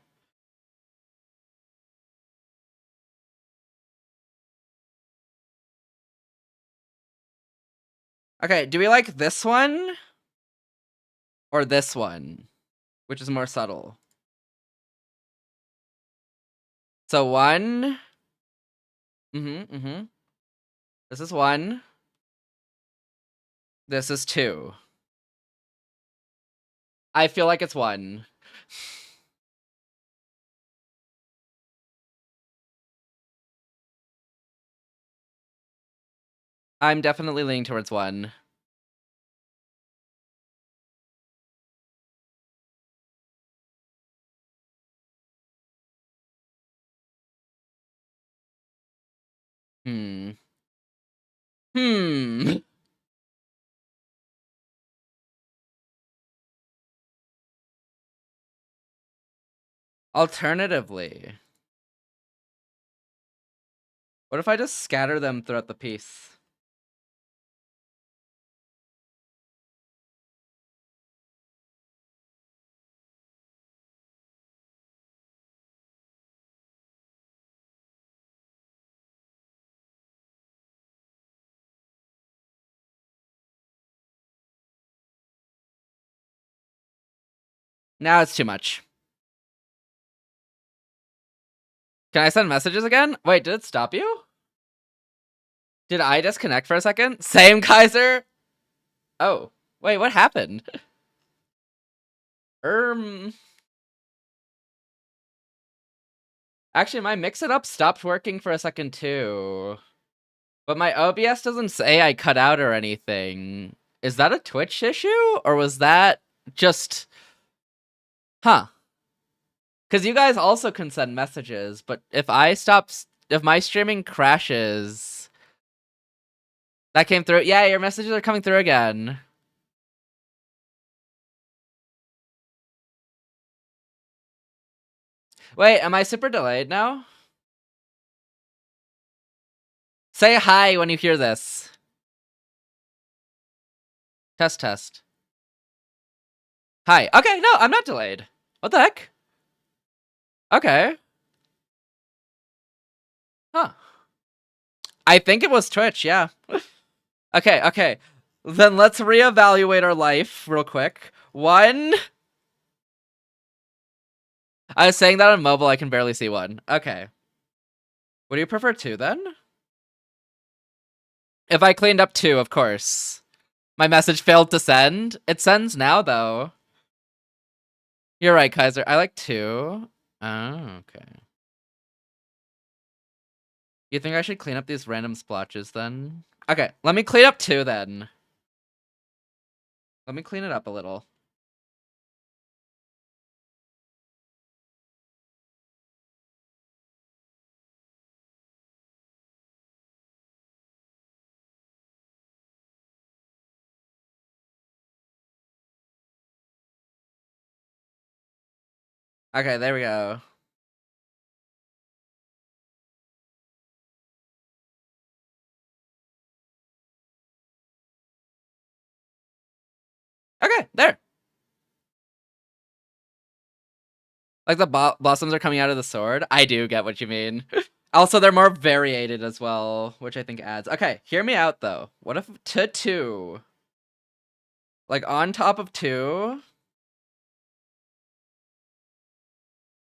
Okay, do we like this one? Or this one? Which is more subtle? So 1. This is 1. This is 2. I feel like it's 1. I'm definitely leaning towards 1. Hmm. Alternatively, what if I just scatter them throughout the piece? Now it's too much. Can I send messages again? Wait, did it stop you? Did I disconnect for a second? Same Kaiser? Oh, wait, what happened? Actually, my Mix It Up stopped working for a second too. But my OBS doesn't say I cut out or anything. Is that a Twitch issue? Or was that just... Huh. Because you guys also can send messages, but if I stop... If my streaming crashes... That came through? Yeah, your messages are coming through again. Wait, am I super delayed now? Say hi when you hear this. Test, test. Hi. Okay, no, I'm not delayed. What the heck? Okay. Huh. I think it was Twitch, yeah. Okay, okay. Then let's reevaluate our life real quick. 1. I was saying that on mobile, I can barely see 1. Okay. Would you prefer 2 then? If I cleaned up 2, of course. My message failed to send. It sends now, though. You're right, Kaiser. I like 2. Oh, okay. You think I should clean up these random splotches then? Okay, let me clean up 2 then. Let me clean it up a little. Okay, there we go. Okay, there. Like the blossoms are coming out of the sword. I do get what you mean. Also, they're more variated as well, which I think adds. Okay, hear me out though. What if to 2? Like on top of 2,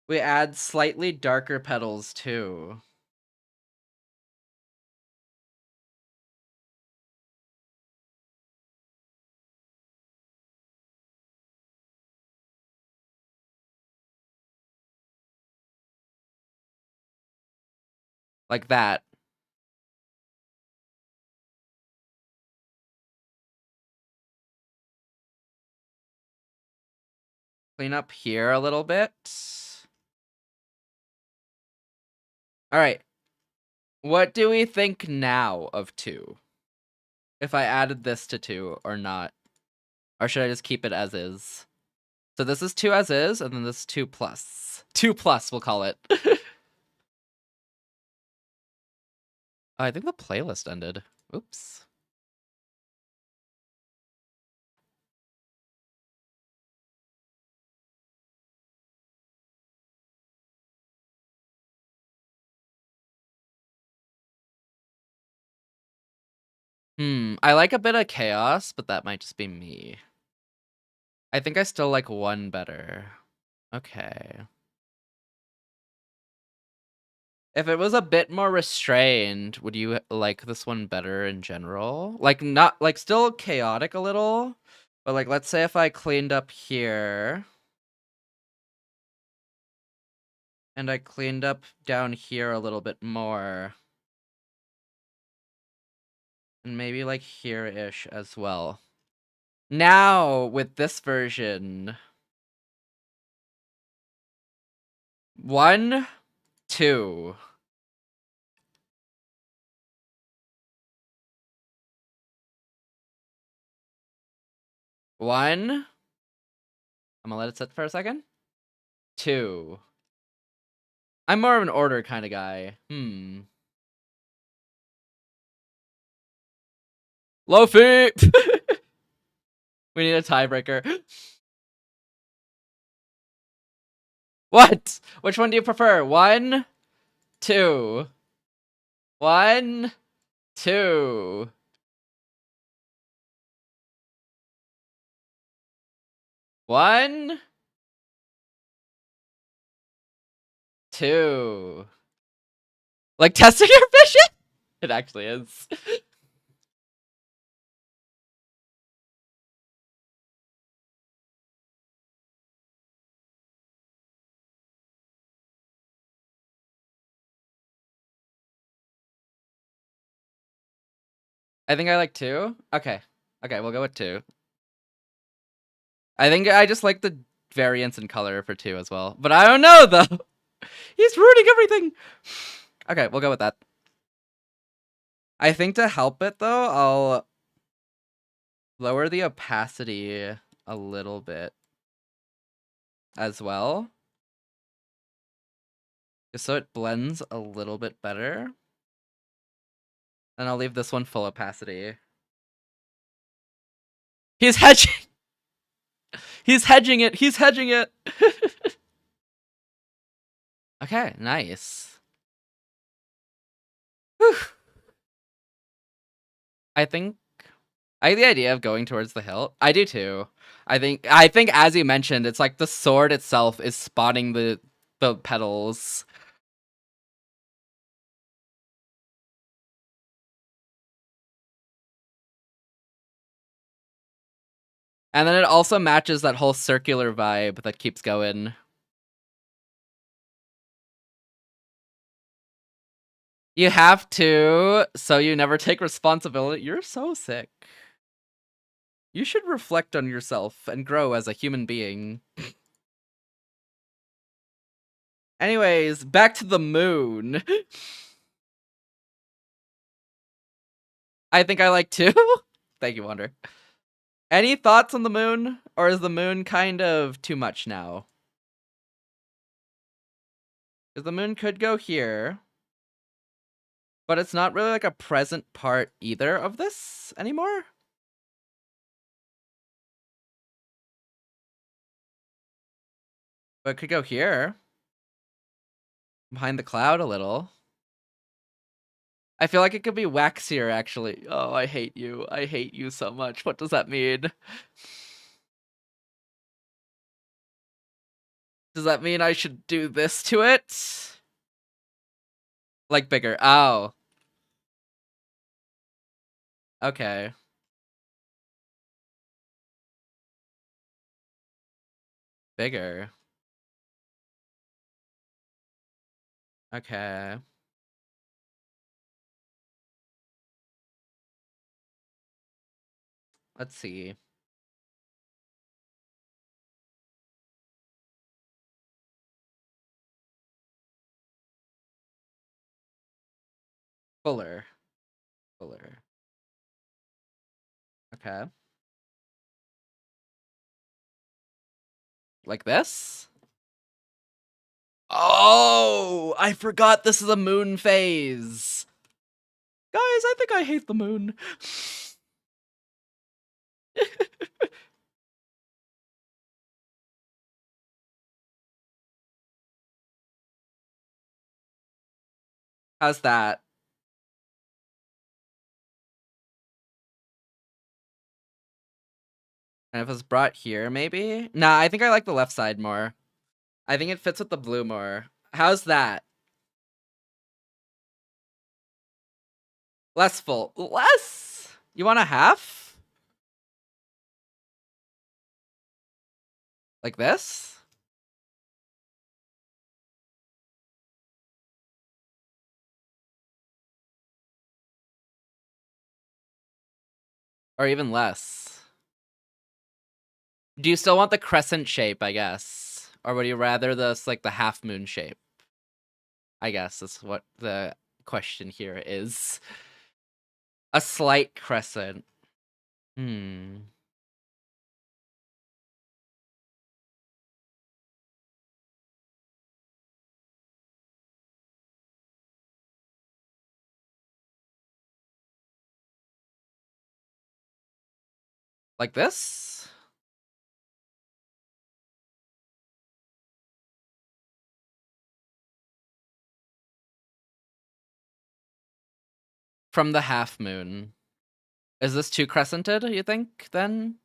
we add slightly darker petals too. Like that. Clean up here a little bit. All right. What do we think now of 2? If I added this to 2 or not? Or should I just keep it as is? So this is 2 as is, and then this is 2 plus. 2 plus, we'll call it. I think the playlist ended. Oops. I like a bit of chaos, but that might just be me. I think I still like 1 better. Okay. If it was a bit more restrained, would you like this one better in general? Like, not, like, still chaotic a little, but like, let's say if I cleaned up here, and I cleaned up down here a little bit more, and maybe like here-ish as well. Now, with this version, 1, 2. One. I'm gonna let it sit for a second. 2. I'm more of an order kind of guy. Lofi! We need a tiebreaker. What? Which one do you prefer? 1, 2. 1, 2. 1, 2. Like testing your vision? It actually is. I think I like 2. Okay. Okay, we'll go with 2. I think I just like the variance in color for 2 as well. But I don't know, though. He's ruining everything. Okay, we'll go with that. I think to help it, though, I'll lower the opacity a little bit as well. Just so it blends a little bit better. And I'll leave this one full opacity. He's hedging! He's hedging it! He's hedging it! Okay, nice. Whew. I like the idea of going towards the hilt. I do too. I think as you mentioned, it's like the sword itself is spotting the petals. And then it also matches that whole circular vibe that keeps going. You have to, so you never take responsibility. You're so sick. You should reflect on yourself and grow as a human being. Anyways, back to the moon. I think I like 2. Thank you, Wonder. Any thoughts on the moon? Or is the moon kind of too much now? Because the moon could go here. But it's not really like a present part either of this anymore. But it could go here. Behind the cloud a little. I feel like it could be waxier, actually. Oh, I hate you. I hate you so much. What does that mean? Does that mean I should do this to it? Like bigger. Oh. Okay. Bigger. Okay. Let's see. Fuller. Fuller. Okay. Like this? Oh, I forgot this is a moon phase. Guys, I think I hate the moon. How's that? And if it's brought here, maybe? Nah, I think I like the left side more. I think it fits with the blue more. How's that? Less full. Less? You want a half? Like this? Or even less? Do you still want the crescent shape, I guess? Or would you rather this, like, the half moon shape? I guess that's what the question here is. A slight crescent. Like this? From the half moon. Is this too crescented, you think, then?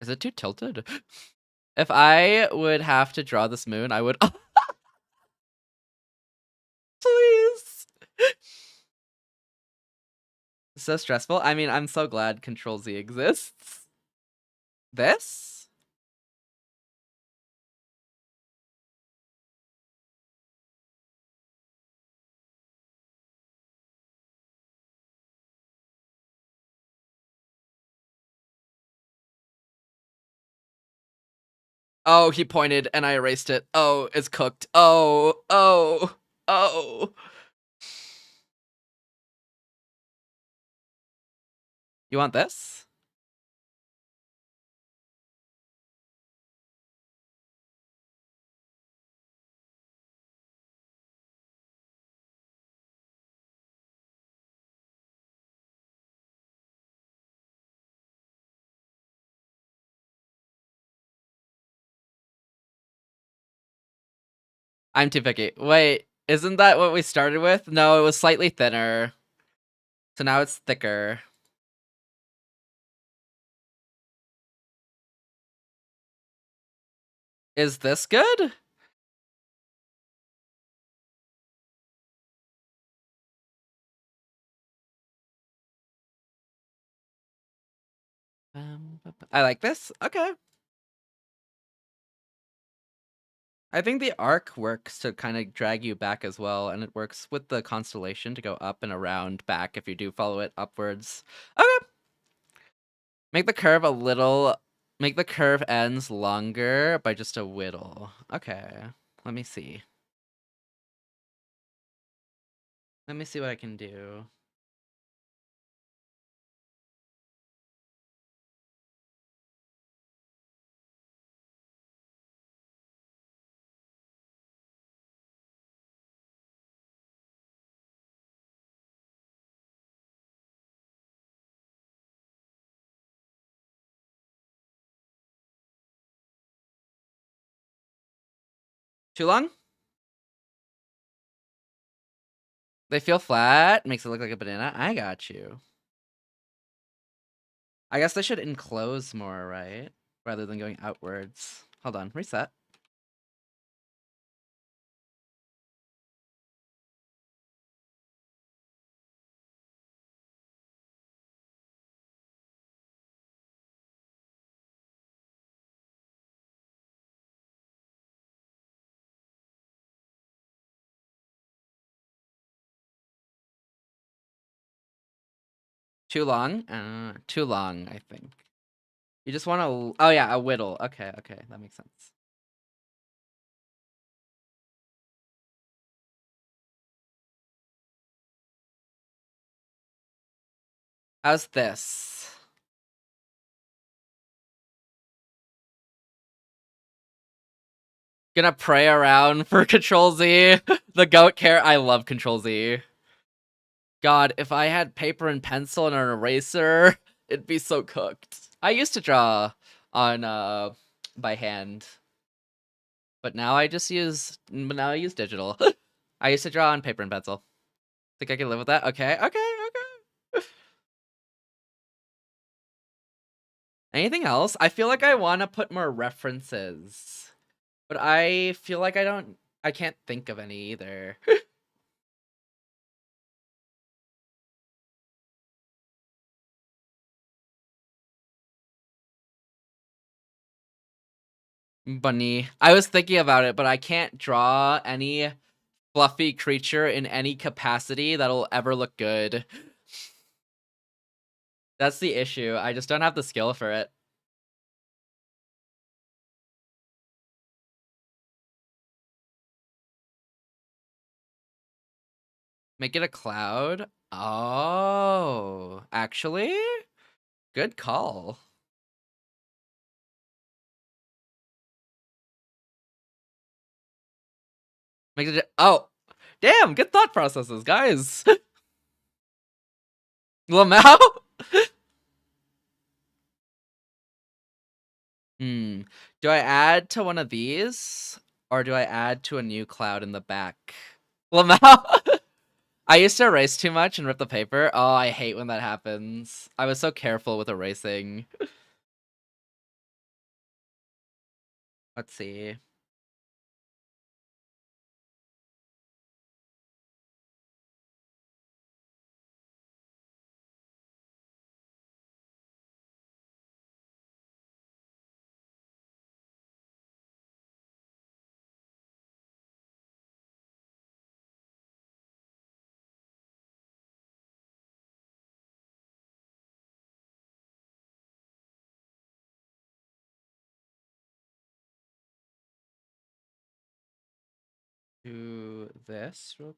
Is it too tilted? If I would have to draw this moon, I would. Please. So stressful. I mean, I'm so glad Control Z exists. This? Oh, he pointed and I erased it. Oh, it's cooked. Oh. You want this? I'm too picky. Wait, isn't that what we started with? No, it was slightly thinner. So now it's thicker. Is this good? I like this. Okay. I think the arc works to kind of drag you back as well, and it works with the constellation to go up and around back if you do follow it upwards. Okay. Make the curve ends longer by just a whittle. Okay. Let me see. Let me see what I can do. Too long? They feel flat. Makes it look like a banana. I got you. I guess they should enclose more, right? Rather than going outwards. Hold on. Reset. Too long? Too long, I think. You just want to... Oh, yeah, a whittle. Okay, that makes sense. How's this? Gonna pray around for Control Z. The goat care. I love Control Z. God, if I had paper and pencil and an eraser, it'd be so cooked. I used to draw on by hand, but now I use digital. I used to draw on paper and pencil. Think I can live with that? Okay. Anything else? I feel like I want to put more references, but I feel like I can't think of any either. Bunny. I was thinking about it, but I can't draw any fluffy creature in any capacity that'll ever look good. That's the issue. I just don't have the skill for it. Make it a cloud? Oh, actually? Good call. Make it... Oh, damn, good thought processes, guys. Lamau? Do I add to one of these? Or do I add to a new cloud in the back? Lamau? I used to erase too much and rip the paper. Oh, I hate when that happens. I was so careful with erasing. Let's see. Do this real quick.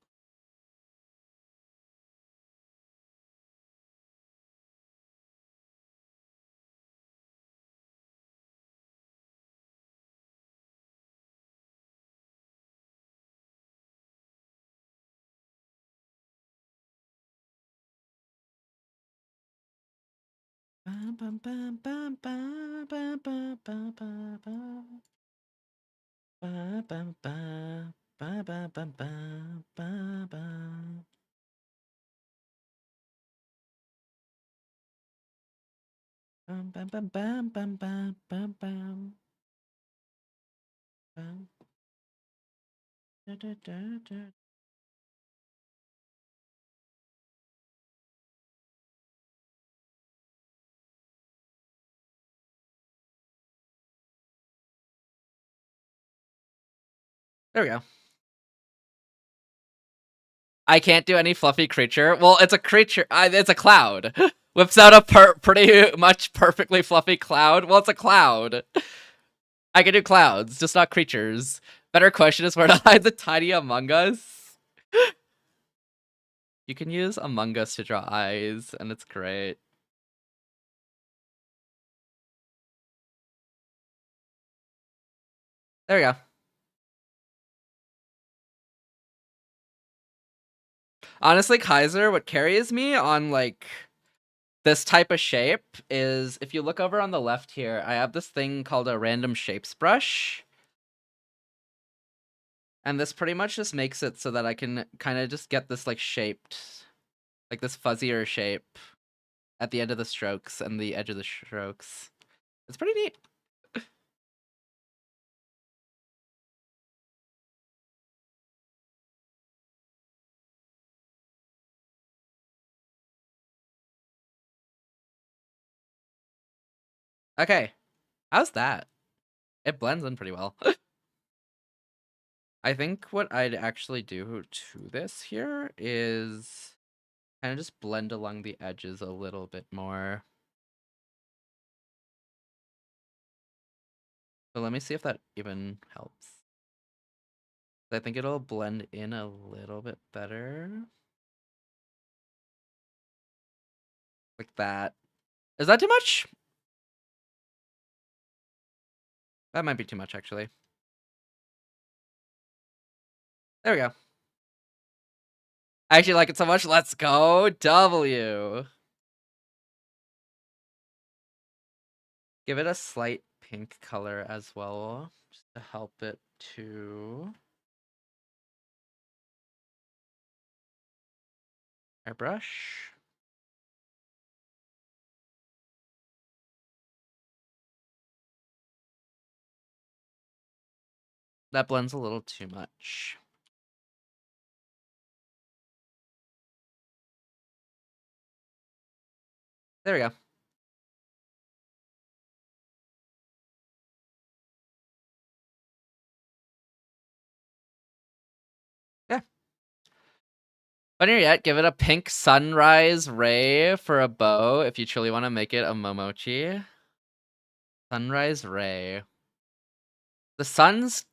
Bum, bum, bum, bum, bum, bum, bum, bum, bum, bum. Ba, bum, ba, ba, ba, bum, ba, ba, ba. Bum, bum, bum, bum, bum, bum, bum, bum. Bum. Da, da, da, da. There we go. I can't do any fluffy creature. Well, it's a creature. It's a cloud. Whips out a pretty much perfectly fluffy cloud. Well, it's a cloud. I can do clouds, just not creatures. Better question is where to hide the tiny Among Us. You can use Among Us to draw eyes, and it's great. There we go. Honestly, Kaiser, what carries me on, like, this type of shape is, if you look over on the left here, I have this thing called a random shapes brush. And this pretty much just makes it so that I can kind of just get this, like, shaped, like, this fuzzier shape at the end of the strokes and the edge of the strokes. It's pretty neat. Okay, how's that? It blends in pretty well. I think what I'd actually do to this here is kind of just blend along the edges a little bit more. So let me see if that even helps. I think it'll blend in a little bit better. Like that. Is that too much? That might be too much, actually. There we go. I actually like it so much. Let's go W. Give it a slight pink color as well, just to help it to airbrush. That blends a little too much. There we go. Yeah. Funnier yet, give it a pink sunrise ray for a bow if you truly want to make it a Momochi. Sunrise ray. The sun's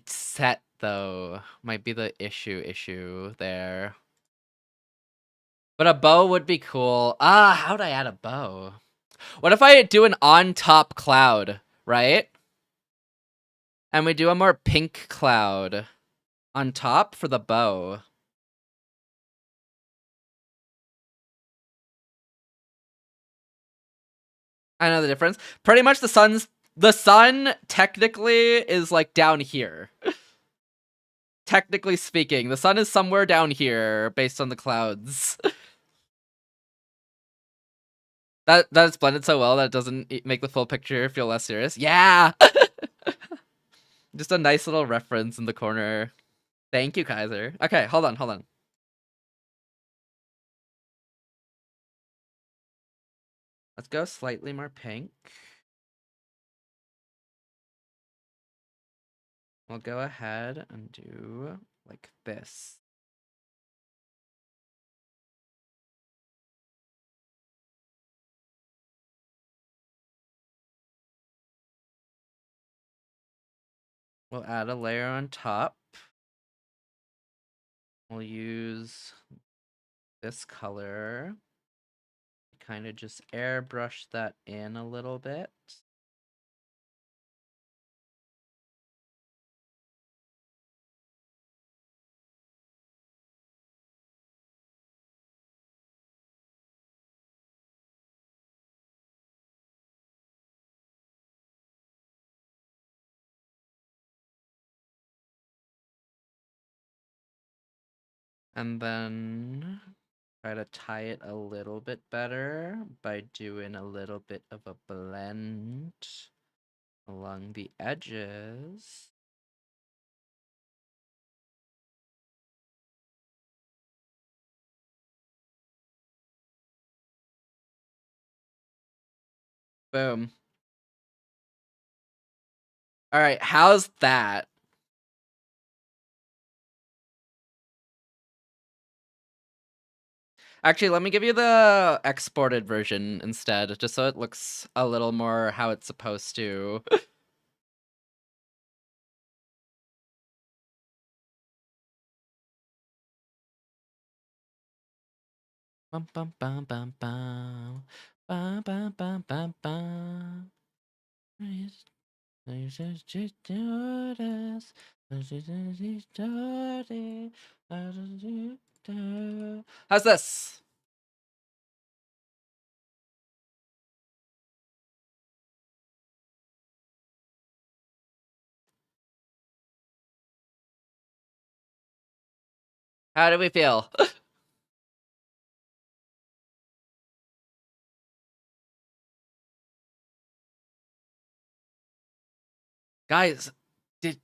set, though, might be the issue there. But a bow would be cool. How'd I add a bow? What if I do an on-top cloud, right? And we do a more pink cloud on top for the bow. I know the difference. Pretty much the sun technically is like down here. Technically speaking, the sun is somewhere down here based on the clouds. That's blended so well that it doesn't make the full picture feel less serious. Yeah! Just a nice little reference in the corner. Thank you, Kaiser. Okay, hold on. Let's go slightly more pink. We'll go ahead and do like this. We'll add a layer on top. We'll use this color. Kind of just airbrush that in a little bit. And then try to tie it a little bit better by doing a little bit of a blend along the edges. Boom. All right, how's that? Actually, let me give you the exported version instead, just so it looks a little more how it's supposed to. Bum bum bum bum bum. Bum bum bum bum bum. How's this? How do we feel? Guys,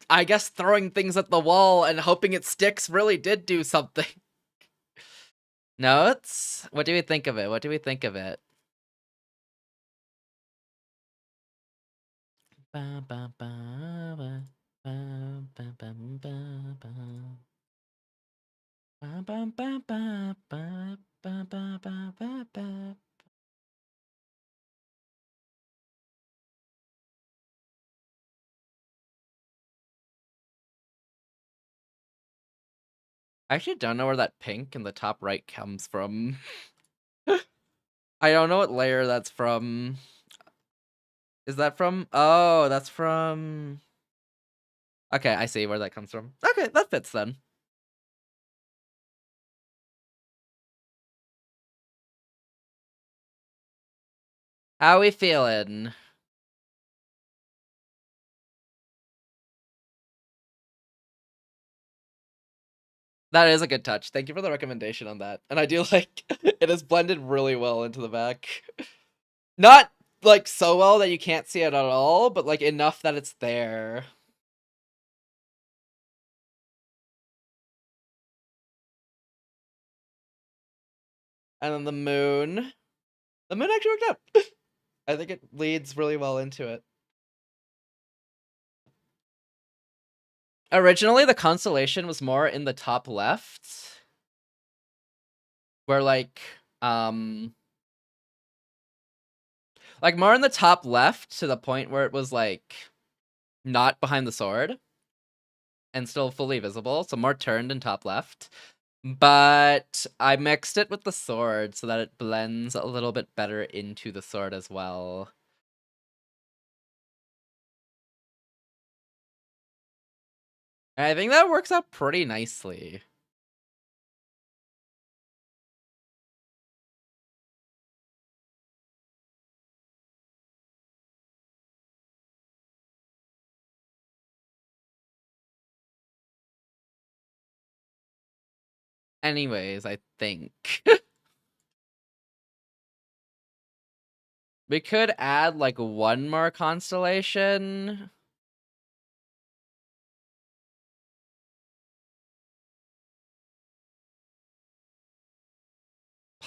I guess throwing things at the wall and hoping it sticks really did do something. Notes? What do we think of it? What do we think of it? I actually don't know where that pink in the top right comes from. I don't know what layer that's from. Is that from? Oh, that's from... Okay, I see where that comes from. Okay, that fits then. How we feeling? That is a good touch. Thank you for the recommendation on that. And I do like it is blended really well into the back. Not like so well that you can't see it at all, but like enough that it's there. And then the moon. The moon actually worked out. I think it leads really well into it. Originally, the constellation was more in the top left. Where like more in the top left to the point where it was like not behind the sword and still fully visible, so more turned in top left. But I mixed it with the sword so that it blends a little bit better into the sword as well. And I think that works out pretty nicely. Anyways, I think we could add like one more constellation.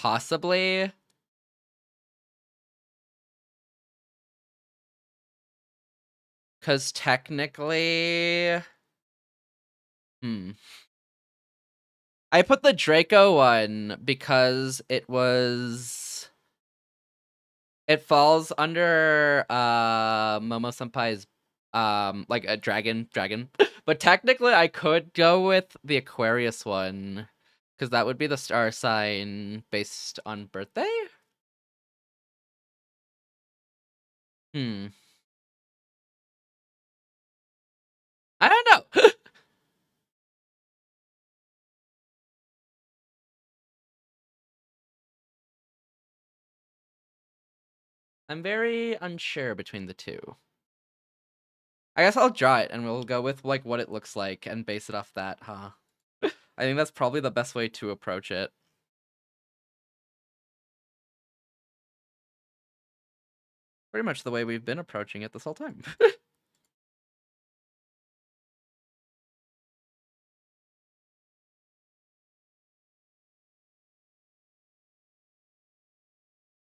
Possibly. Because technically... I put the Draco one because it falls under Momo Senpai's like a dragon. But technically I could go with the Aquarius one because that would be the star sign based on birthday. I don't know. I'm very unsure between the two. I guess I'll draw it and we'll go with like what it looks like and base it off that, huh? I think that's probably the best way to approach it. Pretty much the way we've been approaching it this whole time.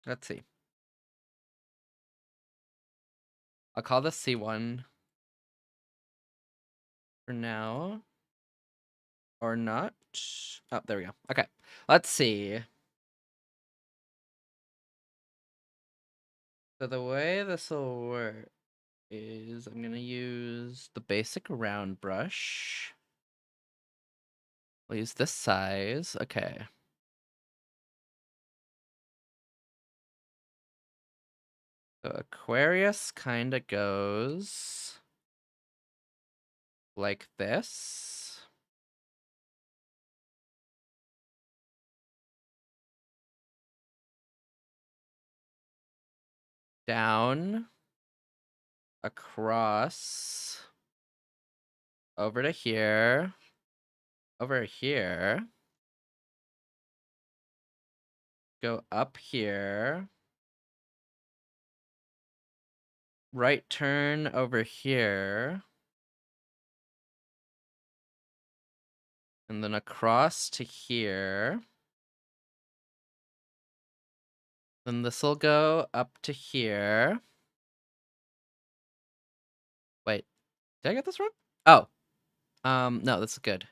Let's see. I'll call this C1 for now. Or not. Oh, there we go. Okay. Let's see. So the way this will work is I'm going to use the basic round brush. We'll use this size. Okay. So Aquarius kind of goes like this. Down. Across. Over to here. Over here. Go up here. Right turn over here. And then across to here. Then this will go up to here. Wait, did I get this wrong? Oh, no, this is good.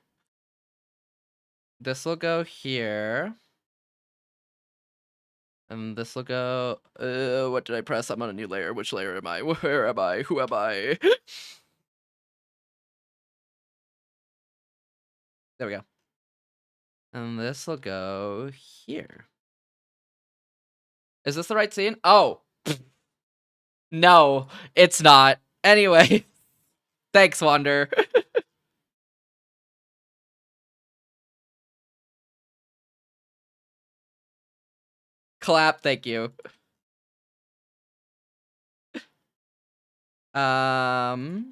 This will go here. And this will go, what did I press? I'm on a new layer. Which layer am I? Where am I? Who am I? There we go. And this will go here. Is this the right scene? Oh, no, it's not. Anyway, thanks, Wander. Clap, thank you. Okay,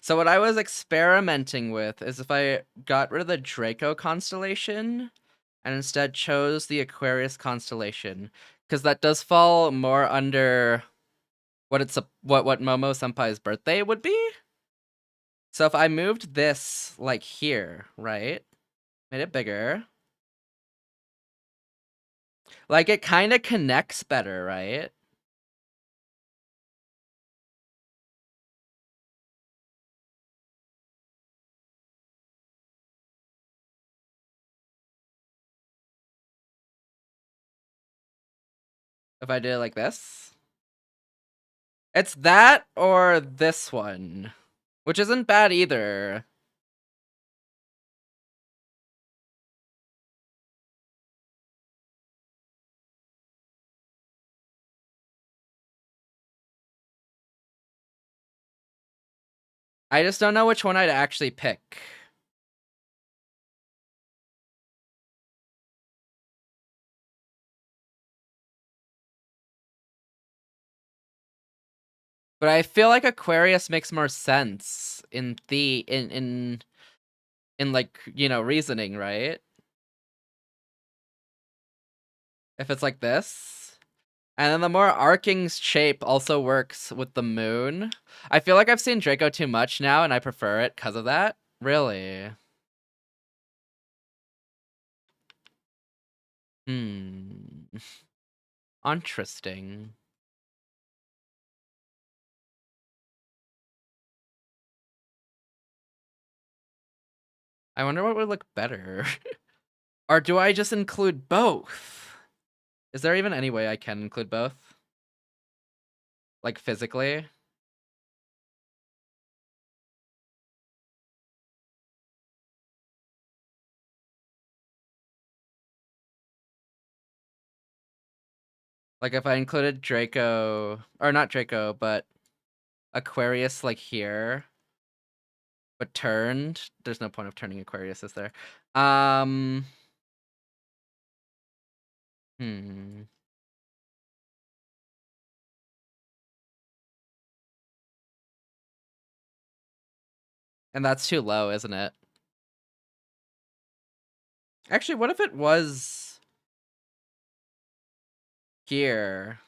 so what I was experimenting with is if I got rid of the Draco constellation and instead chose the Aquarius constellation, because that does fall more under what Momo Senpai's birthday would be. So if I moved this like here, right? Made it bigger. Like it kind of connects better, right? If I did it like this. It's that or this one, which isn't bad either. I just don't know which one I'd actually pick. But I feel like Aquarius makes more sense in like, you know, reasoning, right? If it's like this. And then the more arcing shape also works with the moon. I feel like I've seen Draco too much now and I prefer it because of that. Really? Interesting. I wonder what would look better. Or do I just include both? Is there even any way I can include both? Like physically? Like if I included Draco, or not Draco, but Aquarius like here, but turned. There's no point of turning Aquarius, is there? And that's too low, isn't it? Actually, what if it was here?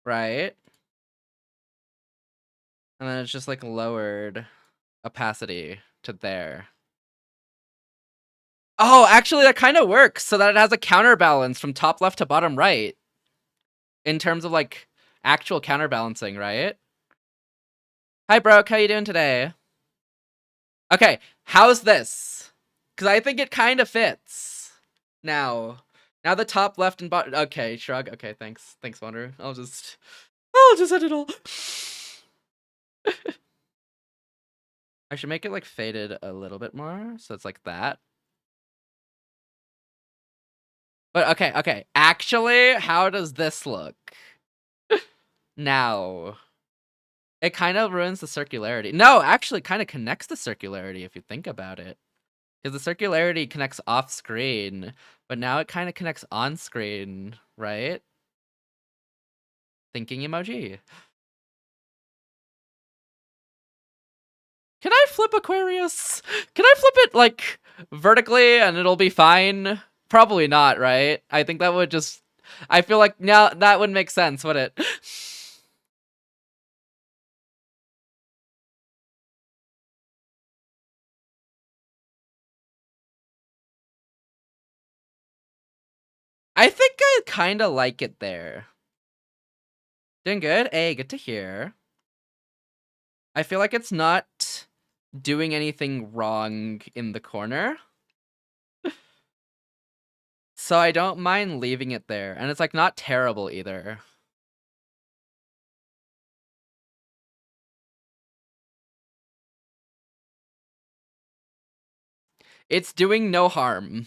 Right? And then it's just like lowered opacity to there. Oh, actually that kind of works so that it has a counterbalance from top left to bottom right. In terms of like actual counterbalancing, right? Hi Broke, how you doing today? Okay, how's this? Because I think it kind of fits. Now the top left and bottom. Okay, shrug. Okay, thanks. Thanks, Wander. I'll just end it all. I should make it like faded a little bit more, so it's like that. But okay. Actually, how does this look? Now, it kind of ruins the circularity. No, actually, kind of connects the circularity if you think about it. Because the circularity connects off screen, but now it kind of connects on screen, right? Thinking emoji. Can I flip Aquarius? Can I flip it like vertically and it'll be fine? Probably not, right? I think that would just, I feel like now that would make sense, would it? I think I kind of like it there. Doing good? Hey, good to hear. I feel like it's not doing anything wrong in the corner. So I don't mind leaving it there. And it's like not terrible either. It's doing no harm.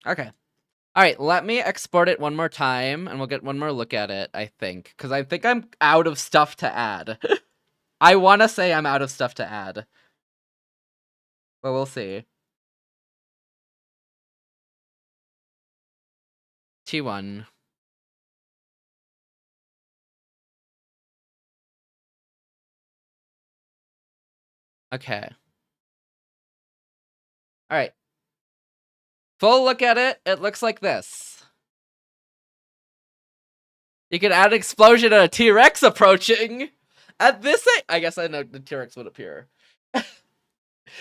Okay. All right, let me export it one more time and we'll get one more look at it, I think. Because I think I'm out of stuff to add. I want to say I'm out of stuff to add. But we'll see. T1. Okay. All right. Full look at it. It looks like this. You can add explosion and a T-Rex approaching. At this, I guess I know the T-Rex would appear.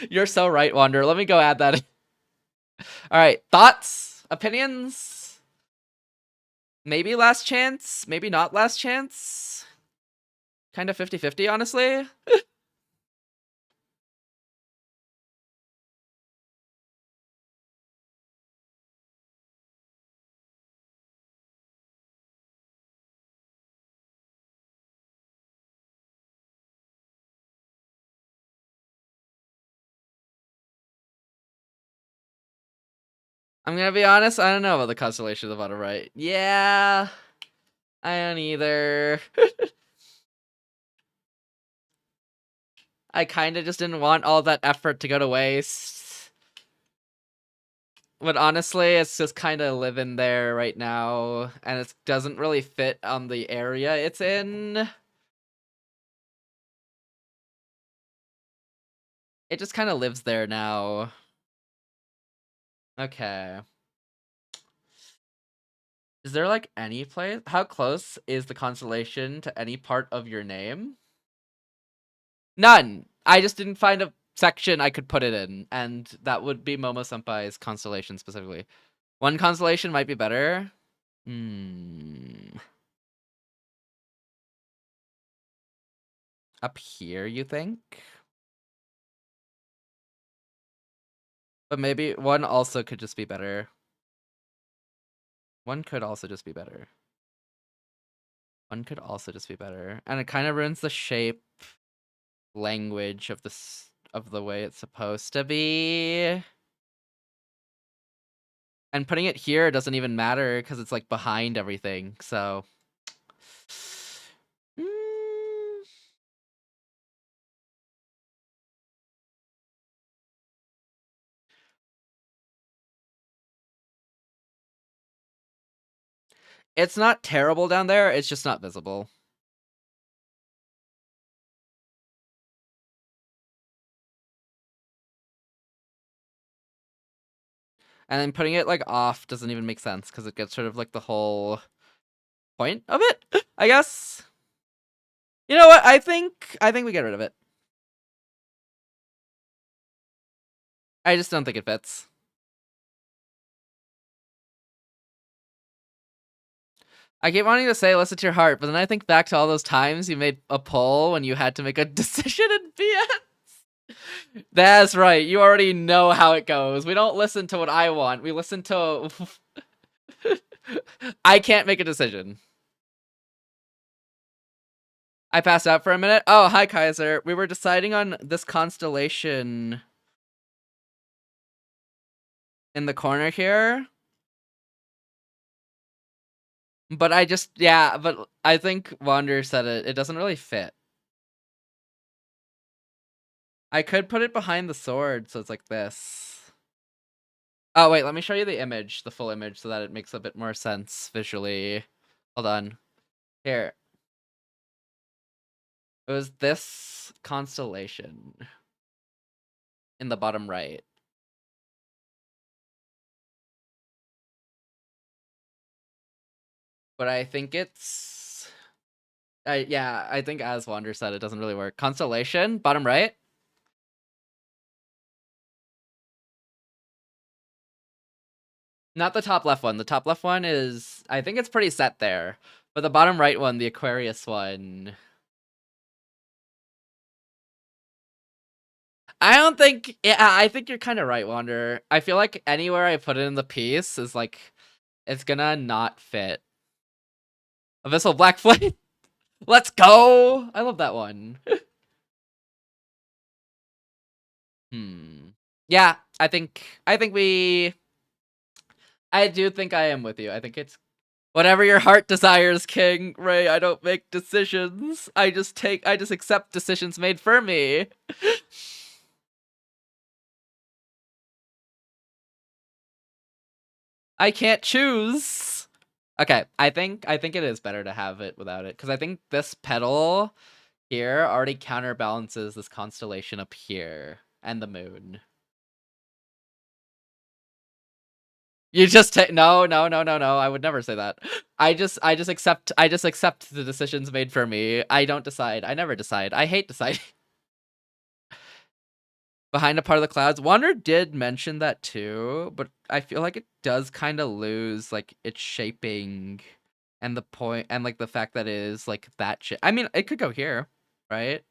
You're so right, Wander. Let me go add that. All right. Thoughts? Opinions? Maybe last chance? Maybe not last chance? Kind of 50-50, honestly. I'm gonna be honest, I don't know about the constellation of the bottom right. Yeah, I don't either. I kind of just didn't want all that effort to go to waste. But honestly, it's just kind of living there right now, and it doesn't really fit on the area it's in. It just kind of lives there now. Okay. Is there like any place? How close is the constellation to any part of your name? None. I just didn't find a section I could put it in, and that would be Momo-senpai's constellation specifically. One constellation might be better. Up here, you think? But maybe one also could just be better. One could also just be better. One could also just be better. And it kind of ruins the shape, language of this of the way it's supposed to be. And putting it here doesn't even matter because it's like behind everything. So it's not terrible down there, it's just not visible. And then putting it like off doesn't even make sense because it gets sort of like the whole point of it, I guess. You know what? I think we get rid of it. I just don't think it fits. I keep wanting to say listen to your heart, but then I think back to all those times you made a poll when you had to make a decision in BS. That's right. You already know how it goes. We don't listen to what I want. We listen to... I can't make a decision. I passed out for a minute. Oh, hi, Kaiser. We were deciding on this constellation in the corner here. But I just, yeah, but I think Wander said it doesn't really fit. I could put it behind the sword, so it's like this. Oh, wait, let me show you the image, the full image, so that it makes a bit more sense visually. Hold on. Here. It was this constellation in the bottom right. But I think it's... yeah, I think as Wander said, it doesn't really work. Constellation, bottom right. Not the top left one. The top left one is... I think it's pretty set there. But the bottom right one, the Aquarius one... I don't think... Yeah, I think you're kind of right, Wander. I feel like anywhere I put it in the piece is like... It's gonna not fit. Abyssal Black Flame? Let's go! I love that one. Yeah, I think we... I do think I am with you. I think it's... Whatever your heart desires, King. Ray, I don't make decisions. I just accept decisions made for me. I can't choose. Okay, I think it is better to have it without it, because I think this petal here already counterbalances this constellation up here and the moon. You just take no. I would never say that. I just accept the decisions made for me. I don't decide. I never decide. I hate deciding. Behind a part of the clouds. Wander did mention that too, but I feel like it does kind of lose like its shaping and the point and like the fact that it is like that shit. I mean, it could go here, right?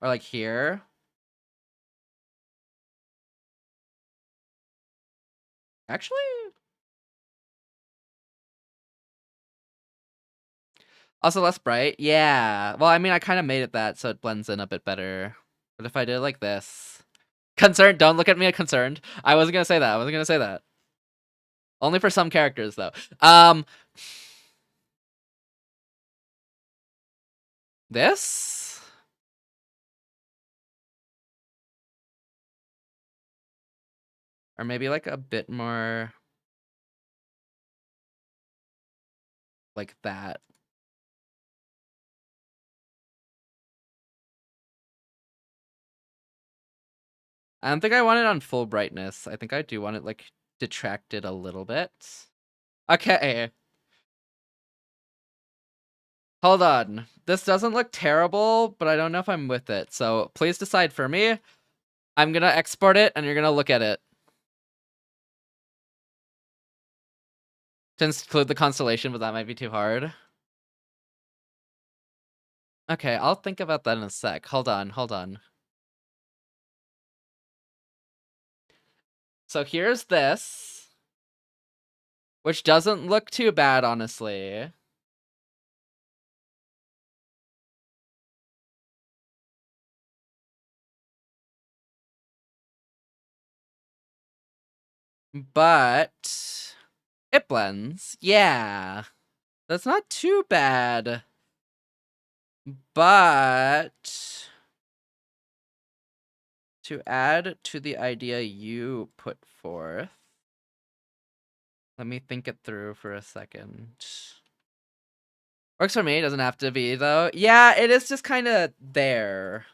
Or like here. Actually, also less bright. Yeah. Well, I mean, I kind of made it that so it blends in a bit better. But if I did it like this, concerned. Don't look at me concerned. I wasn't gonna say that. Only for some characters though. This? Or maybe like a bit more like that. I don't think I want it on full brightness. I think I do want it, like, detracted a little bit. Okay. Hold on. This doesn't look terrible, but I don't know if I'm with it. So please decide for me. I'm gonna export it, and you're gonna look at it. To include the constellation, but that might be too hard. Okay, I'll think about that in a sec. Hold on, hold on. So here's this, which doesn't look too bad, honestly. But it blends. Yeah. That's not too bad. But to add to the idea you put forth, let me think it through for a second. Works for me, doesn't have to be, though. Yeah, it is just kind of there.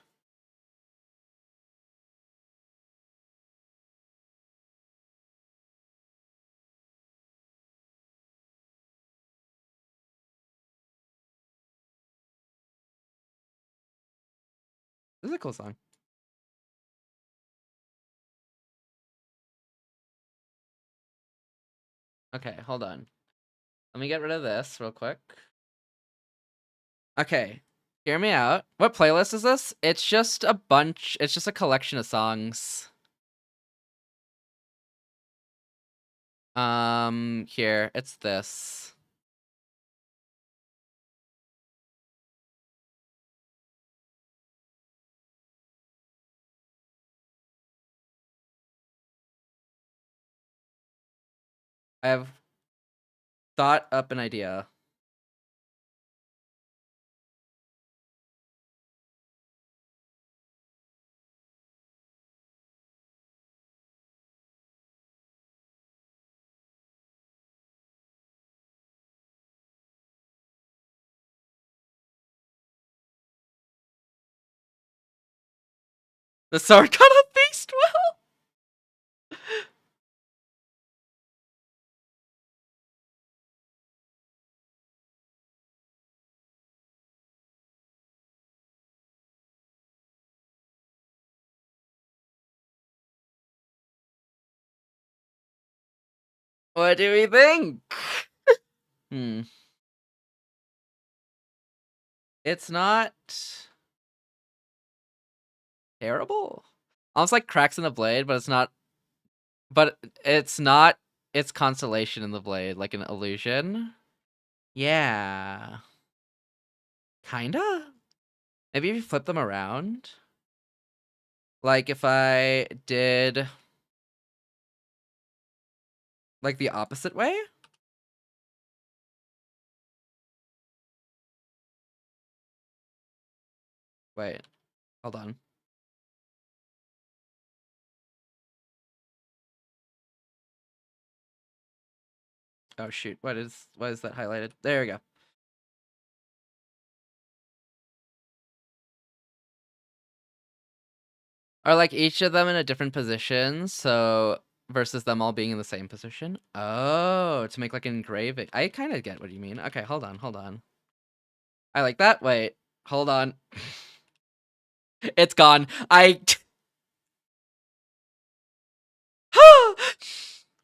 This is a cool song. Okay, hold on. Let me get rid of this real quick. Okay, hear me out. What playlist is this? It's just a bunch, it's just a collection of songs. Here, it's this. I have thought up an idea. The sword got a beast well. What do we think? It's not terrible. Almost like cracks in the blade, but it's not. But it's not. It's constellation in the blade, like an illusion. Yeah. Kinda? Maybe if you flip them around. Like if I did like the opposite way? Wait, hold on. Oh shoot, why is that highlighted? There we go. Are like each of them in a different position, so versus them all being in the same position? Oh, to make like an engraving. I kind of get what you mean. Okay, hold on, hold on. I like that. Wait, hold on. It's gone.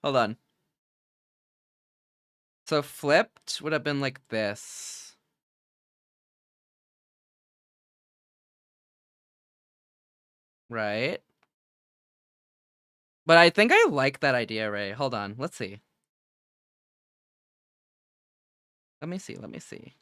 Hold on. So flipped would have been like this. Right? But I think I like that idea, Ray. Hold on. Let's see. Let me see. Let me see.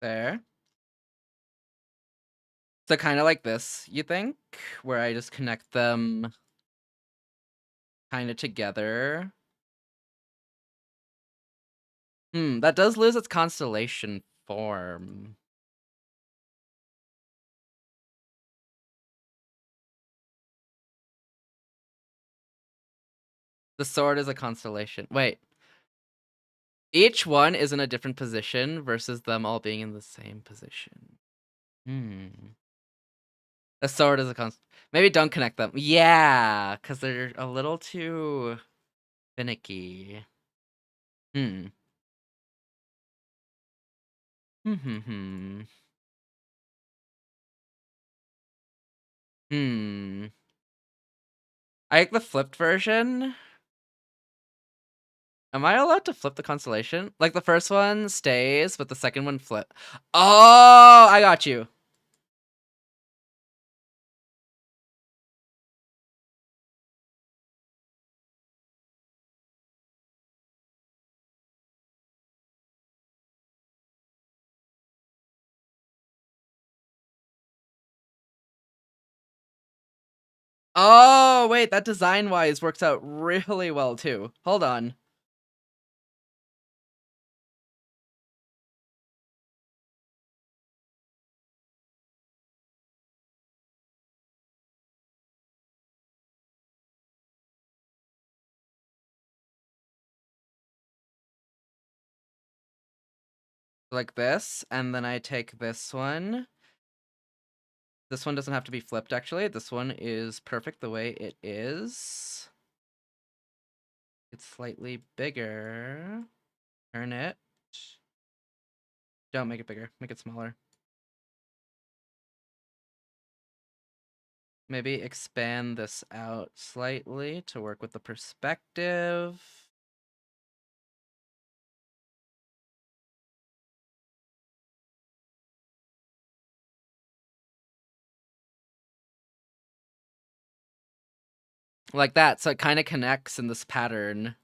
There. So kind of like this, you think? Where I just connect them kind of together. That does lose its constellation form. The sword is a constellation. Wait. Each one is in a different position versus them all being in the same position. The sword is a constant. Maybe don't connect them. Yeah, because they're a little too finicky. Hmm. Hmm. I like the flipped version. Am I allowed to flip the constellation? Like the first one stays, but the second one flip. Oh, I got you. Oh, wait, that design-wise works out really well, too. Hold on. Like this, and then I take this one. This one doesn't have to be flipped, actually. This one is perfect the way it is. It's slightly bigger. Turn it. Don't make it bigger. Make it smaller. Maybe expand this out slightly to work with the perspective. Like that, so it kind of connects in this pattern.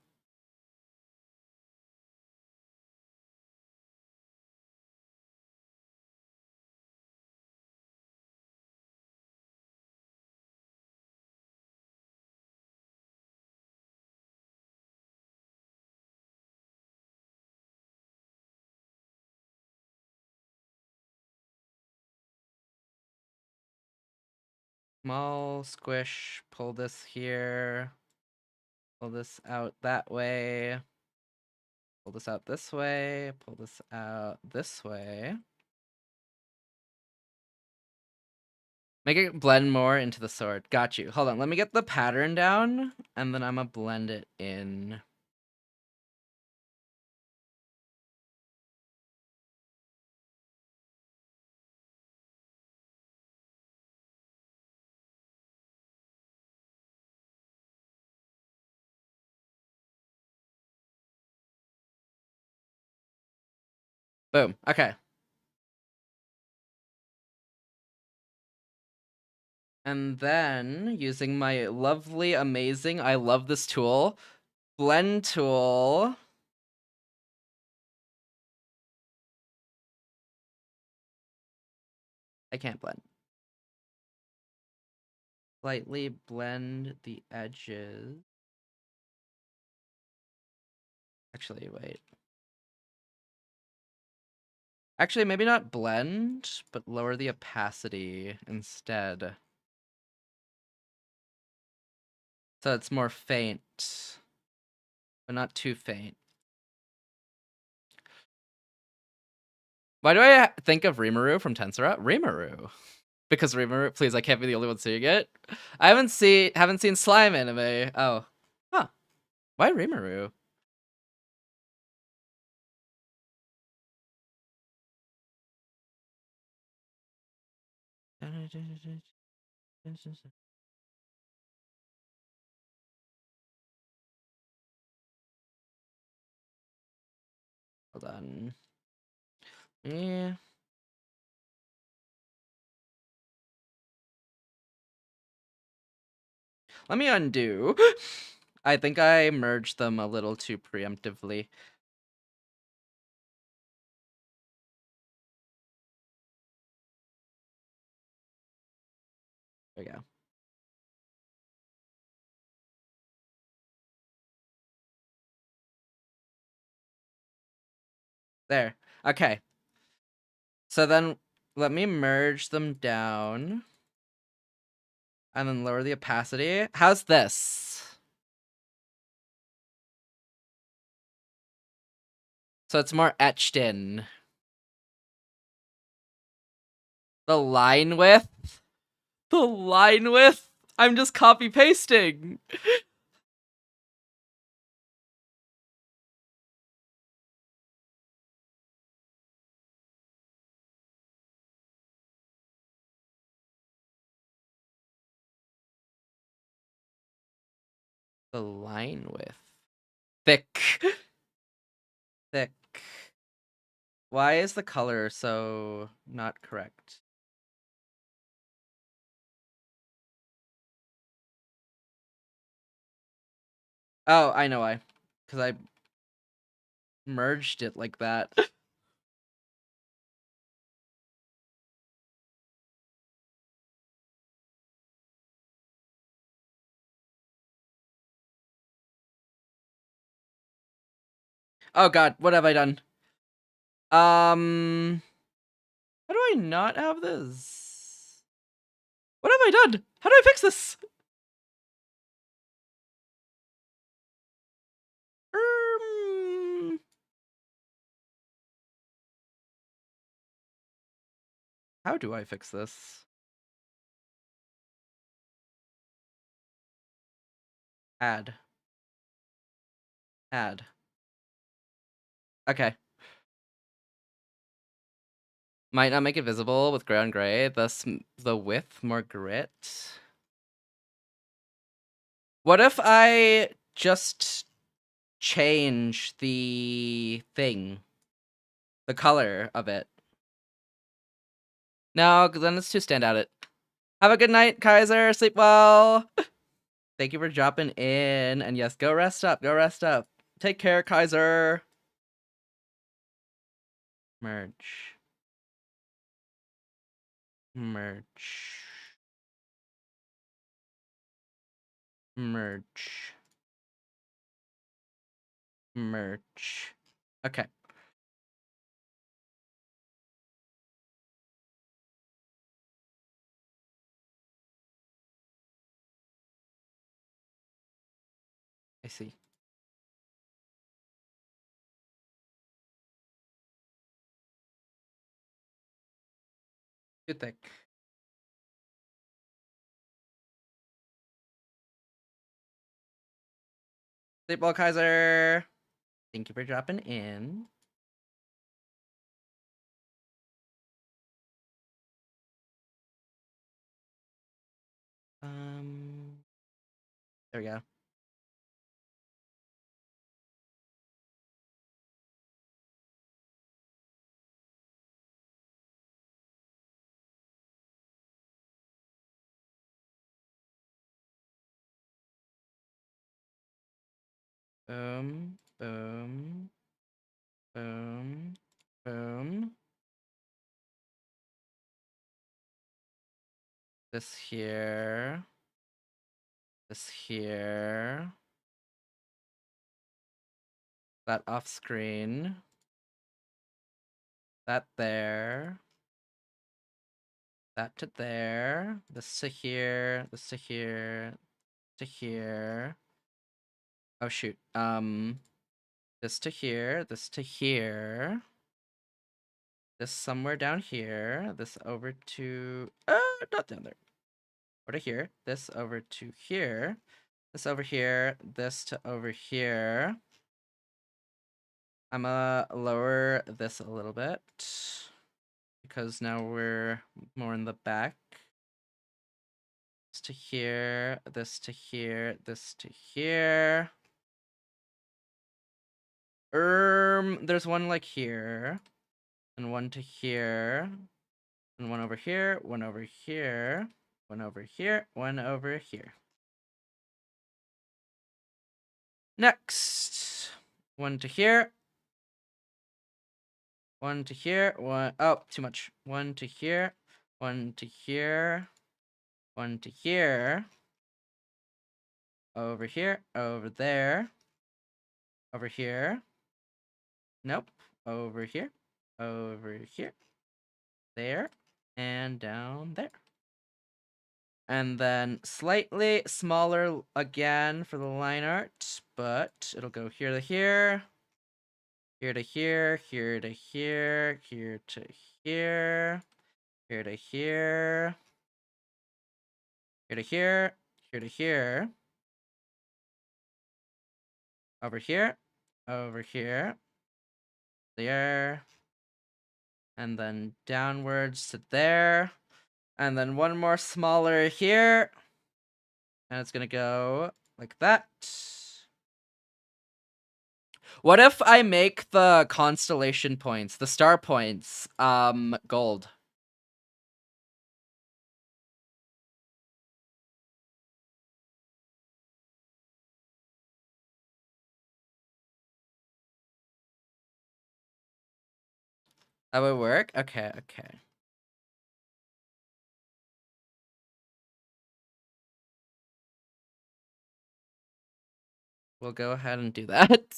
Small squish, pull this here. Pull this out that way. Pull this out this way. Pull this out this way. Make it blend more into the sword. Got you. Hold on, let me get the pattern down, and then I'm gonna blend it in. Boom. Okay. And then, using my lovely, amazing, I love this tool, blend tool. I can't blend. Slightly blend the edges. Actually, wait. Actually, maybe not blend, but lower the opacity instead. So it's more faint, but not too faint. Why do I think of Rimuru from Tensura? Rimuru. Because Rimuru, please, I can't be the only one seeing it. I haven't seen slime anime. Oh. Huh. Why Rimuru? Hold on. Yeah. Let me undo. I think I merged them a little too preemptively. There we go. There. Okay. So then let me merge them down. And then lower the opacity. How's this? So it's more etched in. The line width? The line width? I'm just copy pasting. The line width. Thick. Thick. Why is the color so not correct? Oh, I know why. Because I merged it like that. Oh god, what have I done? How do I not have this? What have I done? How do I fix this? How do I fix this? Add. Add. Okay. Might not make it visible with gray on gray, thus the width more grit. What if I just change the thing? The color of it? No, then it's too stand out it. Have a good night, Kaiser. Sleep well. Thank you for dropping in. And yes, go rest up. Go rest up. Take care, Kaiser. Merge. Merge. Merge. Merge. Okay. I see. Too thick. Sleep well, Kaiser. Thank you for dropping in. There we go. Boom, boom, boom, boom. This here. This here. That off screen. That there. That to there. This to here. This to here. To here. Oh shoot. This to here. This to here. This somewhere down here. This over to not down there. Over to here. This over to here. This over here. This to over here. I'm gonna lower this a little bit because now we're more in the back. This to here, this to here, this to here. There's one like here, and one to here, and one over here, one over here, one over here, one over here. Next, one to here. One to here, one, oh, too much. One to here, one to here, One to here. Over here. Over there. Over here. Nope. Over here. Over here. There. And down there. And then slightly smaller again for the line art, but it'll go here to here. Here to here, here to here, here to here, here to here, here to here, here to here, over here, there, and then downwards to there, and then one more smaller here, and it's gonna go like that. What if I make the constellation points, the star points, gold? That would work? Okay, okay. We'll go ahead and do that.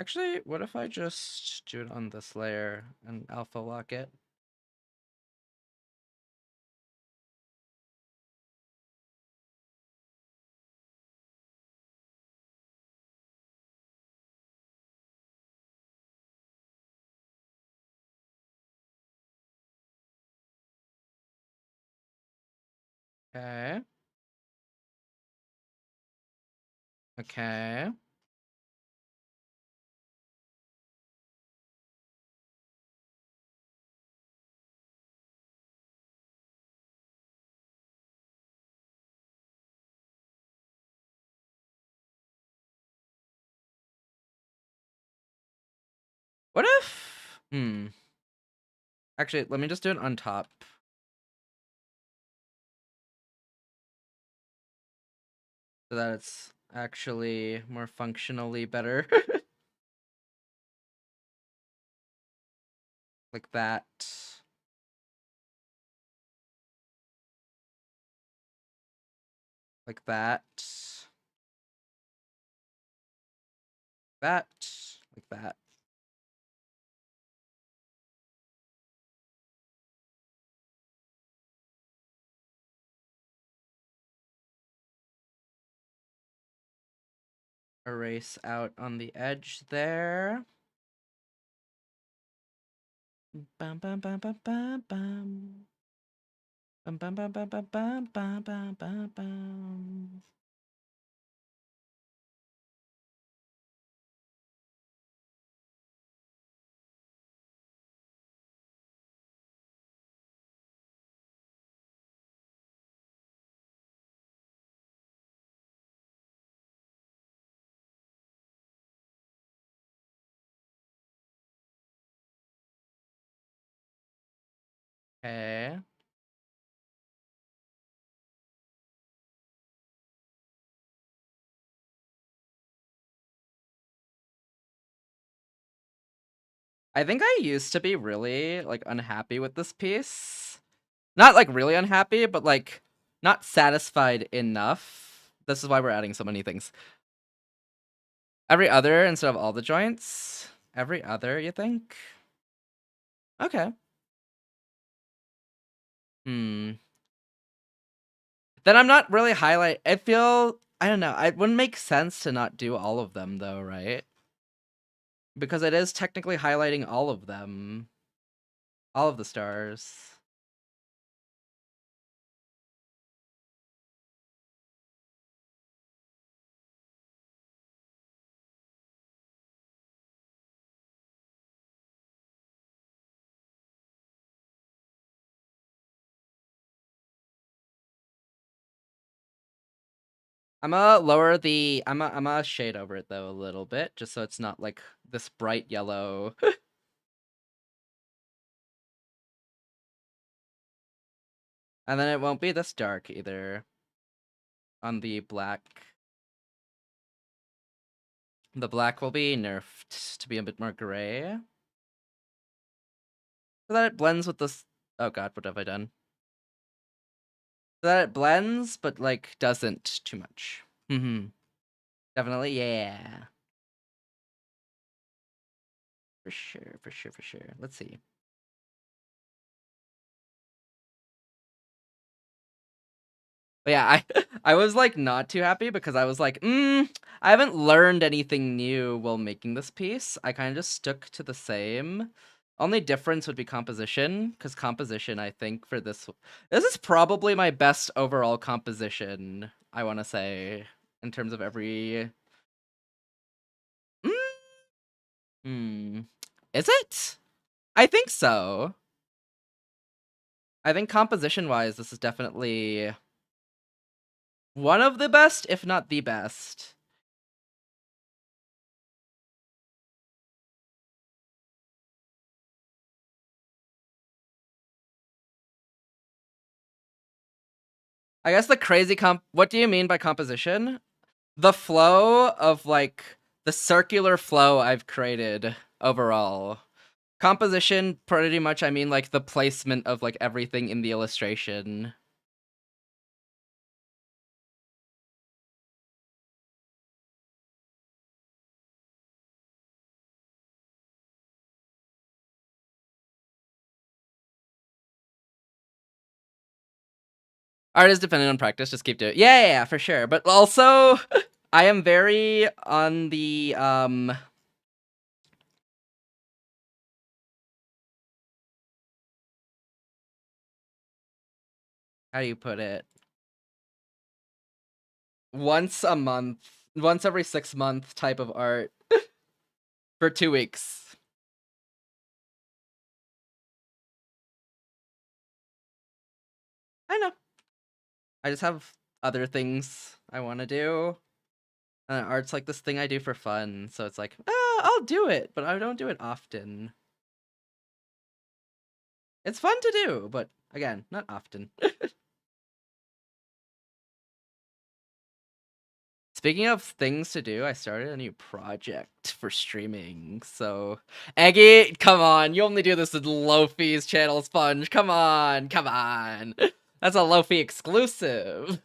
Actually, what if I just do it on this layer and alpha lock it? Okay. Okay. What if... Actually, let me just do it on top. So that it's actually more functionally better. Like that. Like that. That. Like that. Erase out on the edge there. Bum bum bum bum bum bum. Bum bum bum bum bum bum bum bum bum bum. Okay. I think I used to be really, like, unhappy with this piece. Not, like, really unhappy, but, like, not satisfied enough. This is why we're adding so many things. Every other instead of all the joints? Every other, you think? Okay. Then I'm not really I don't know, it wouldn't make sense to not do all of them, though, right? Because it is technically highlighting all of them. All of the stars. I'm gonna lower the... I'm gonna shade over it, though, a little bit, just so it's not, like, this bright yellow. And then it won't be this dark either. On the black. The black will be nerfed to be a bit more gray. So that it blends with this. Oh god, what have I done? So that it blends, but like doesn't too much. Definitely, yeah. For sure, for sure, for sure. Let's see. But yeah, I was like not too happy because I was like, I haven't learned anything new while making this piece. I kind of just stuck to the same. Only difference would be composition, because composition, I think, for this is probably my best overall composition, I want to say, in terms of every... Is it? I think so. I think composition-wise, this is definitely one of the best, if not the best. I guess the crazy what do you mean by composition? The flow of like the circular flow I've created overall. Composition, pretty much I mean like the placement of like everything in the illustration. Art is dependent on practice, just keep doing it. Yeah, for sure. But also I am very on the how do you put it? Once a month, once every 6 month type of art for 2 weeks. I know. I just have other things I want to do. And art's like this thing I do for fun, so it's like, I'll do it, but I don't do it often. It's fun to do, but again, not often. Speaking of things to do, I started a new project for streaming, so... Eggy, come on, you only do this with Lofi's channel, Sponge, come on, come on! That's a Lofi exclusive!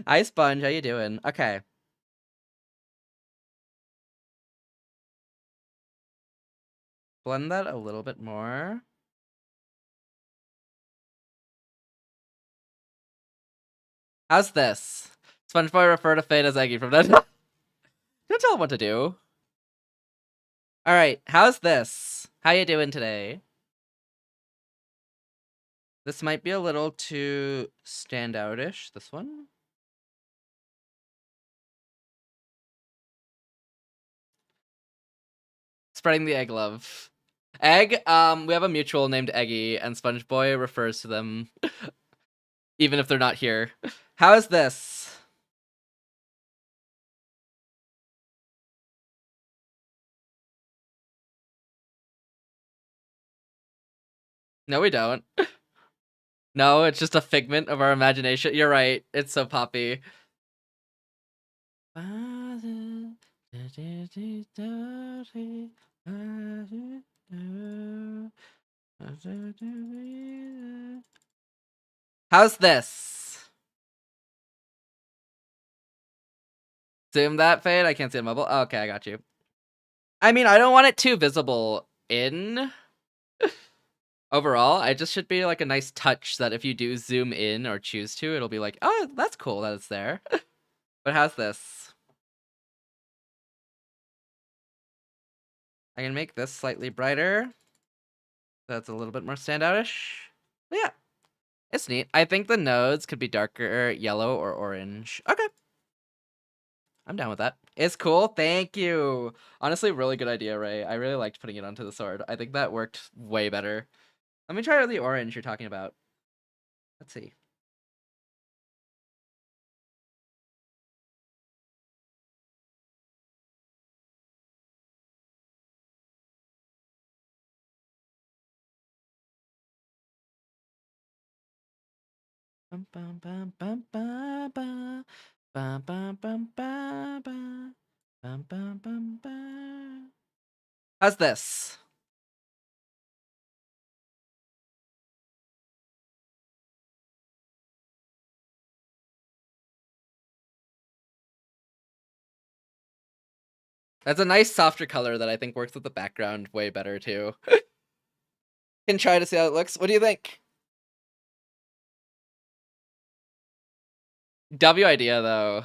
Hi, Sponge, how you doing? Okay. Blend that a little bit more. How's this? SpongeBob refer to Fate as Eggy from that. Don't tell him what to do. Alright, how's this? How you doing today? This might be a little too standout-ish, this one. Spreading the egg love. Egg, we have a mutual named Eggy, and SpongeBoy refers to them even if they're not here. How is this? No, we don't. No, it's just a figment of our imagination. You're right. It's so poppy. How's this? Zoom that, Fade? I can't see the mobile. Oh, okay, I got you. I mean, I don't want it too visible in overall. I just should be like a nice touch that if you do zoom in or choose to, it'll be like, oh, that's cool that it's there. But how's this? I can make this slightly brighter. So it's a little bit more standout-ish. But yeah, it's neat. I think the nodes could be darker yellow or orange. Okay. I'm down with that. It's cool. Thank you. Honestly, really good idea, Ray. I really liked putting it onto the sword. I think that worked way better. Let me try the orange you're talking about. Let's see. Bum, bum, bum, bum, ba, ba. Bum, bum, bum, ba, ba. Bum, bum, bum, ba. How's this? That's a nice softer color that I think works with the background way better too. Can try to see how it looks. What do you think? W idea though.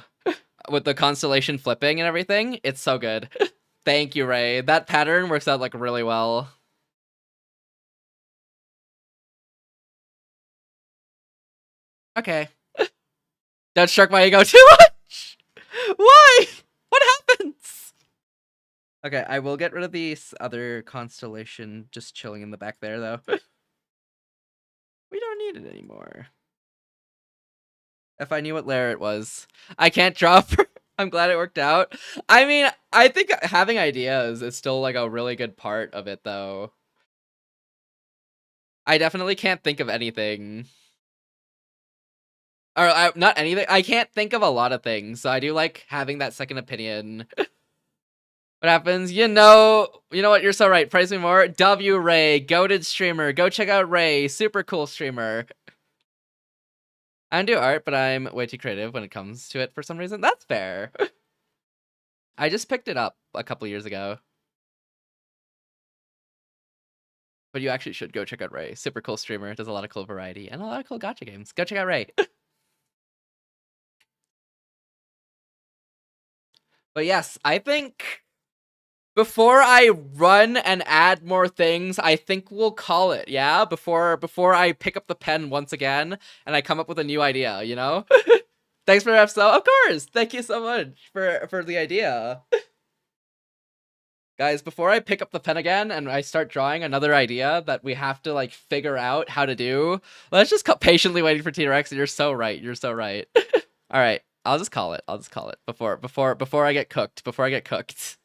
With the constellation flipping and everything, it's so good. Thank you, Ray. That pattern works out like really well. Okay. Don't stroke my ego too much! Why? What happens? Okay, I will get rid of the other constellation just chilling in the back there, though. We don't need it anymore. If I knew what layer it was. I can't draw for... I'm glad it worked out. I mean, I think having ideas is still, like, a really good part of it, though. I definitely can't think of anything. Or, not anything. I can't think of a lot of things, so I do like having that second opinion. What happens? You know what? You're so right. Praise me more. W Ray, goated streamer. Go check out Ray. Super cool streamer. I don't do art, but I'm way too creative when it comes to it for some reason. That's fair. I just picked it up a couple years ago. But you actually should go check out Ray. Super cool streamer. Does a lot of cool variety and a lot of cool gacha games. Go check out Ray. But yes, I think before I run and add more things, I think we'll call it, yeah? Before I pick up the pen once again and I come up with a new idea, you know? Thanks for episode. Of course. Thank you so much for the idea. Guys, before I pick up the pen again and I start drawing another idea that we have to like figure out how to do, let's just patiently waiting for T-Rex. You're so right. You're so right. All right. I'll just call it before I get cooked. Before I get cooked.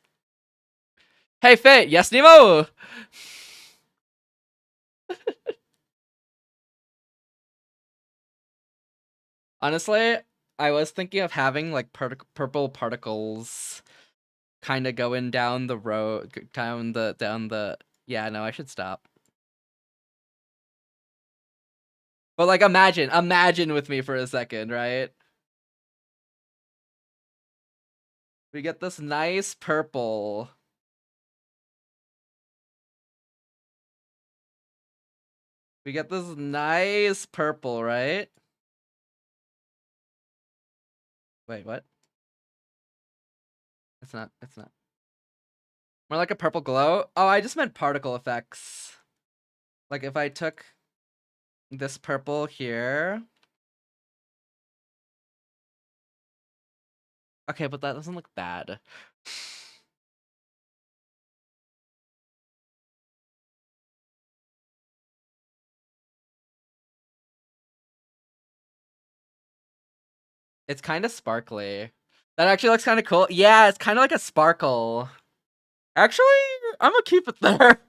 Hey, Faye. Yes, Nemo. Honestly, I was thinking of having like purple particles kind of going down the road, down the. Yeah, no, I should stop. But like, imagine with me for a second, right? We get this nice purple. We get this nice purple, right? Wait, what? It's not. More like a purple glow? Oh, I just meant particle effects. Like if I took this purple here. Okay, but that doesn't look bad. It's kind of sparkly. That actually looks kind of cool. Yeah, it's kind of like a sparkle. Actually, I'm gonna keep it there.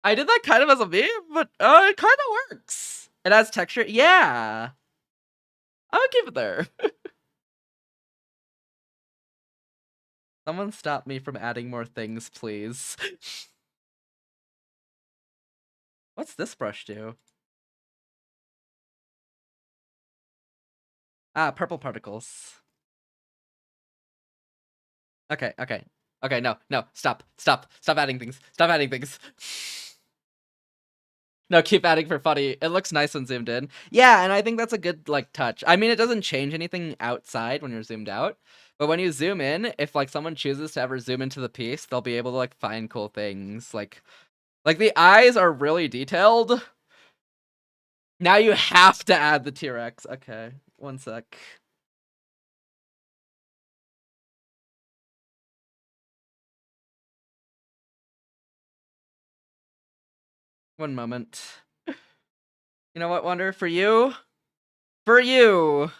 I did that kind of as a meme, but it kind of works. It has texture. Yeah. I'm gonna keep it there. Someone stop me from adding more things, please. What's this brush do? Ah, purple particles. Okay, no, stop adding things. Stop adding things. No, keep adding for funny. It looks nice when zoomed in. Yeah, and I think that's a good, like, touch. I mean, it doesn't change anything outside when you're zoomed out, but when you zoom in, if, like, someone chooses to ever zoom into the piece, they'll be able to, like, find cool things. Like the eyes are really detailed. Now you have to add the T-Rex. Okay, one sec. One moment. You know what, Wonder? For you. For you.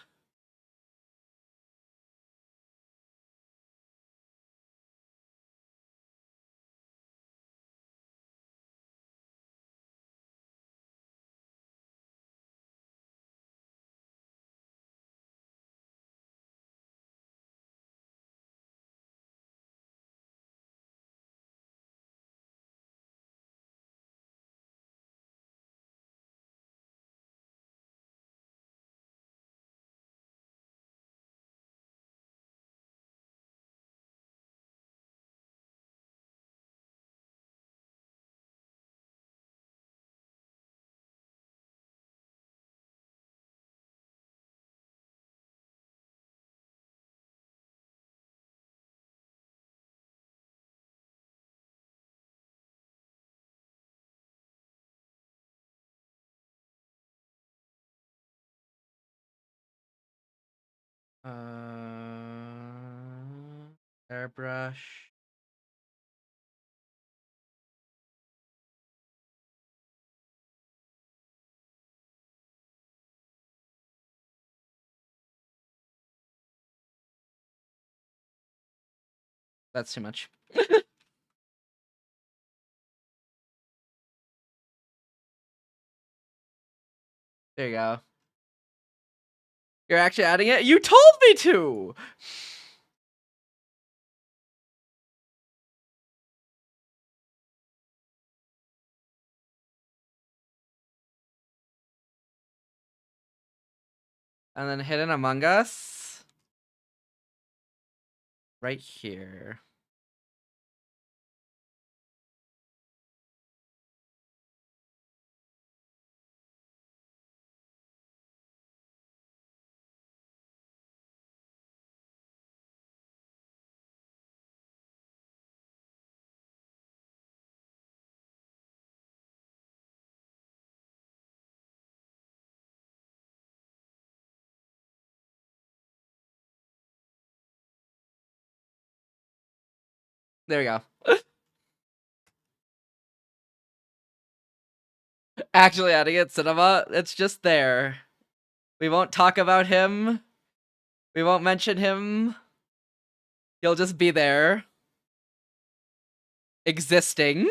Airbrush. That's too much. There you go. You're actually adding it? You told me to! And then Hidden Among Us. Right here. There we go. Actually adding it, Cinema. It's just there. We won't talk about him. We won't mention him. He'll just be there. Existing.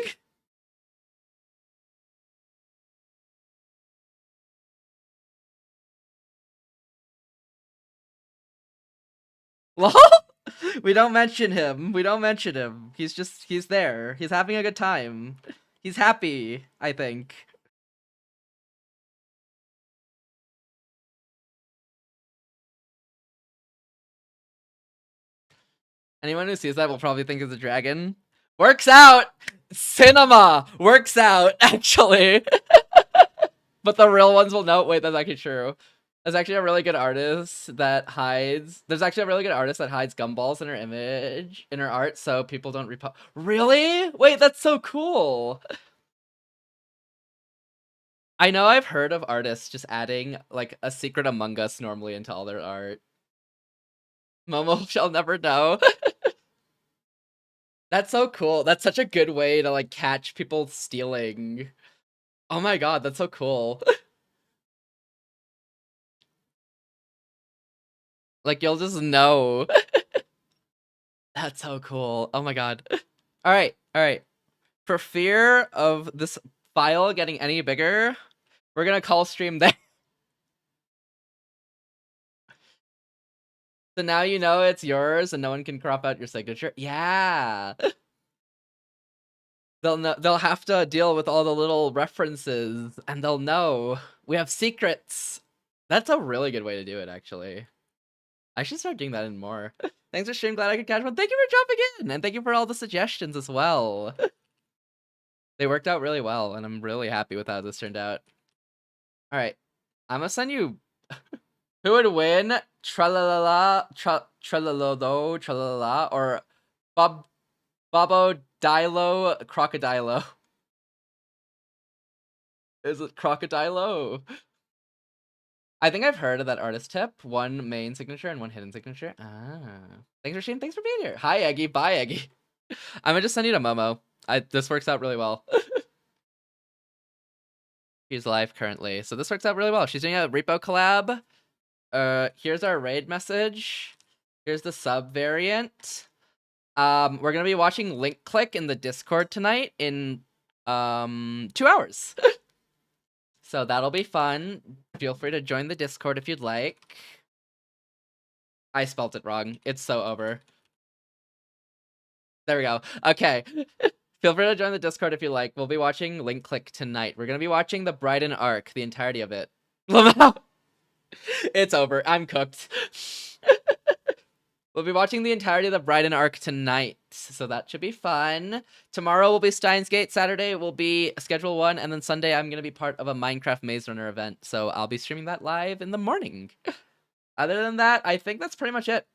Lol. We don't mention him. We don't mention him. He's there. He's having a good time. He's happy, I think. Anyone who sees that will probably think it's a dragon. Works out! Cinema! Works out, actually. But the real ones will know. Wait, that's actually true. There's actually a really good artist that hides... There's actually a really good artist that hides gumballs in her image, in her art, so people don't repost. Really? Wait, that's so cool! I know I've heard of artists just adding, like, a secret Among Us normally into all their art. Momo shall never know. That's so cool. That's such a good way to, like, catch people stealing. Oh my god, that's so cool. Like, you'll just know. That's so cool. Oh my god. Alright, alright. For fear of this file getting any bigger, we're gonna call stream there. So now you know it's yours and no one can crop out your signature. Yeah. They'll have to deal with all the little references and they'll know we have secrets. That's a really good way to do it, actually. I should start doing that in more. Thanks for stream. Glad I could catch one. Thank you for jumping in, and thank you for all the suggestions as well. They worked out really well, and I'm really happy with how this turned out. All right, I'm gonna send you. Who would win? Tralala, tralalo, tralala, or Bobo Dilo Crocodilo? Is it Crocodilo? I think I've heard of that artist tip. One main signature and one hidden signature. Ah. Thanks for stream. Thanks for being here. Hi, Eggy. Bye, Eggy. I'm gonna just send you to Momo. This works out really well. She's live currently, so this works out really well. She's doing a repo collab. Here's our raid message. Here's the sub variant. We're gonna be watching Link Click in the Discord tonight in 2 hours. So that'll be fun. Feel free to join the Discord if you'd like. I spelt it wrong. It's so over. There we go. Okay. Feel free to join the Discord if you like. We'll be watching Link Click tonight. We're going to be watching the Bryden arc, the entirety of it. It's over. I'm cooked. We'll be watching the entirety of the Bryden arc tonight, so that should be fun. Tomorrow will be Steins Gate. Saturday will be Schedule 1, and then Sunday I'm going to be part of a Minecraft Maze Runner event, so I'll be streaming that live in the morning. Other than that, I think that's pretty much it.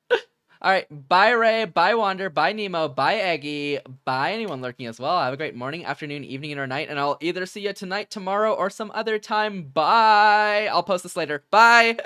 Alright, bye Ray, bye Wander, bye Nemo, bye Eggy, bye anyone lurking as well. Have a great morning, afternoon, evening, or night, and I'll either see you tonight, tomorrow, or some other time. Bye! I'll post this later. Bye!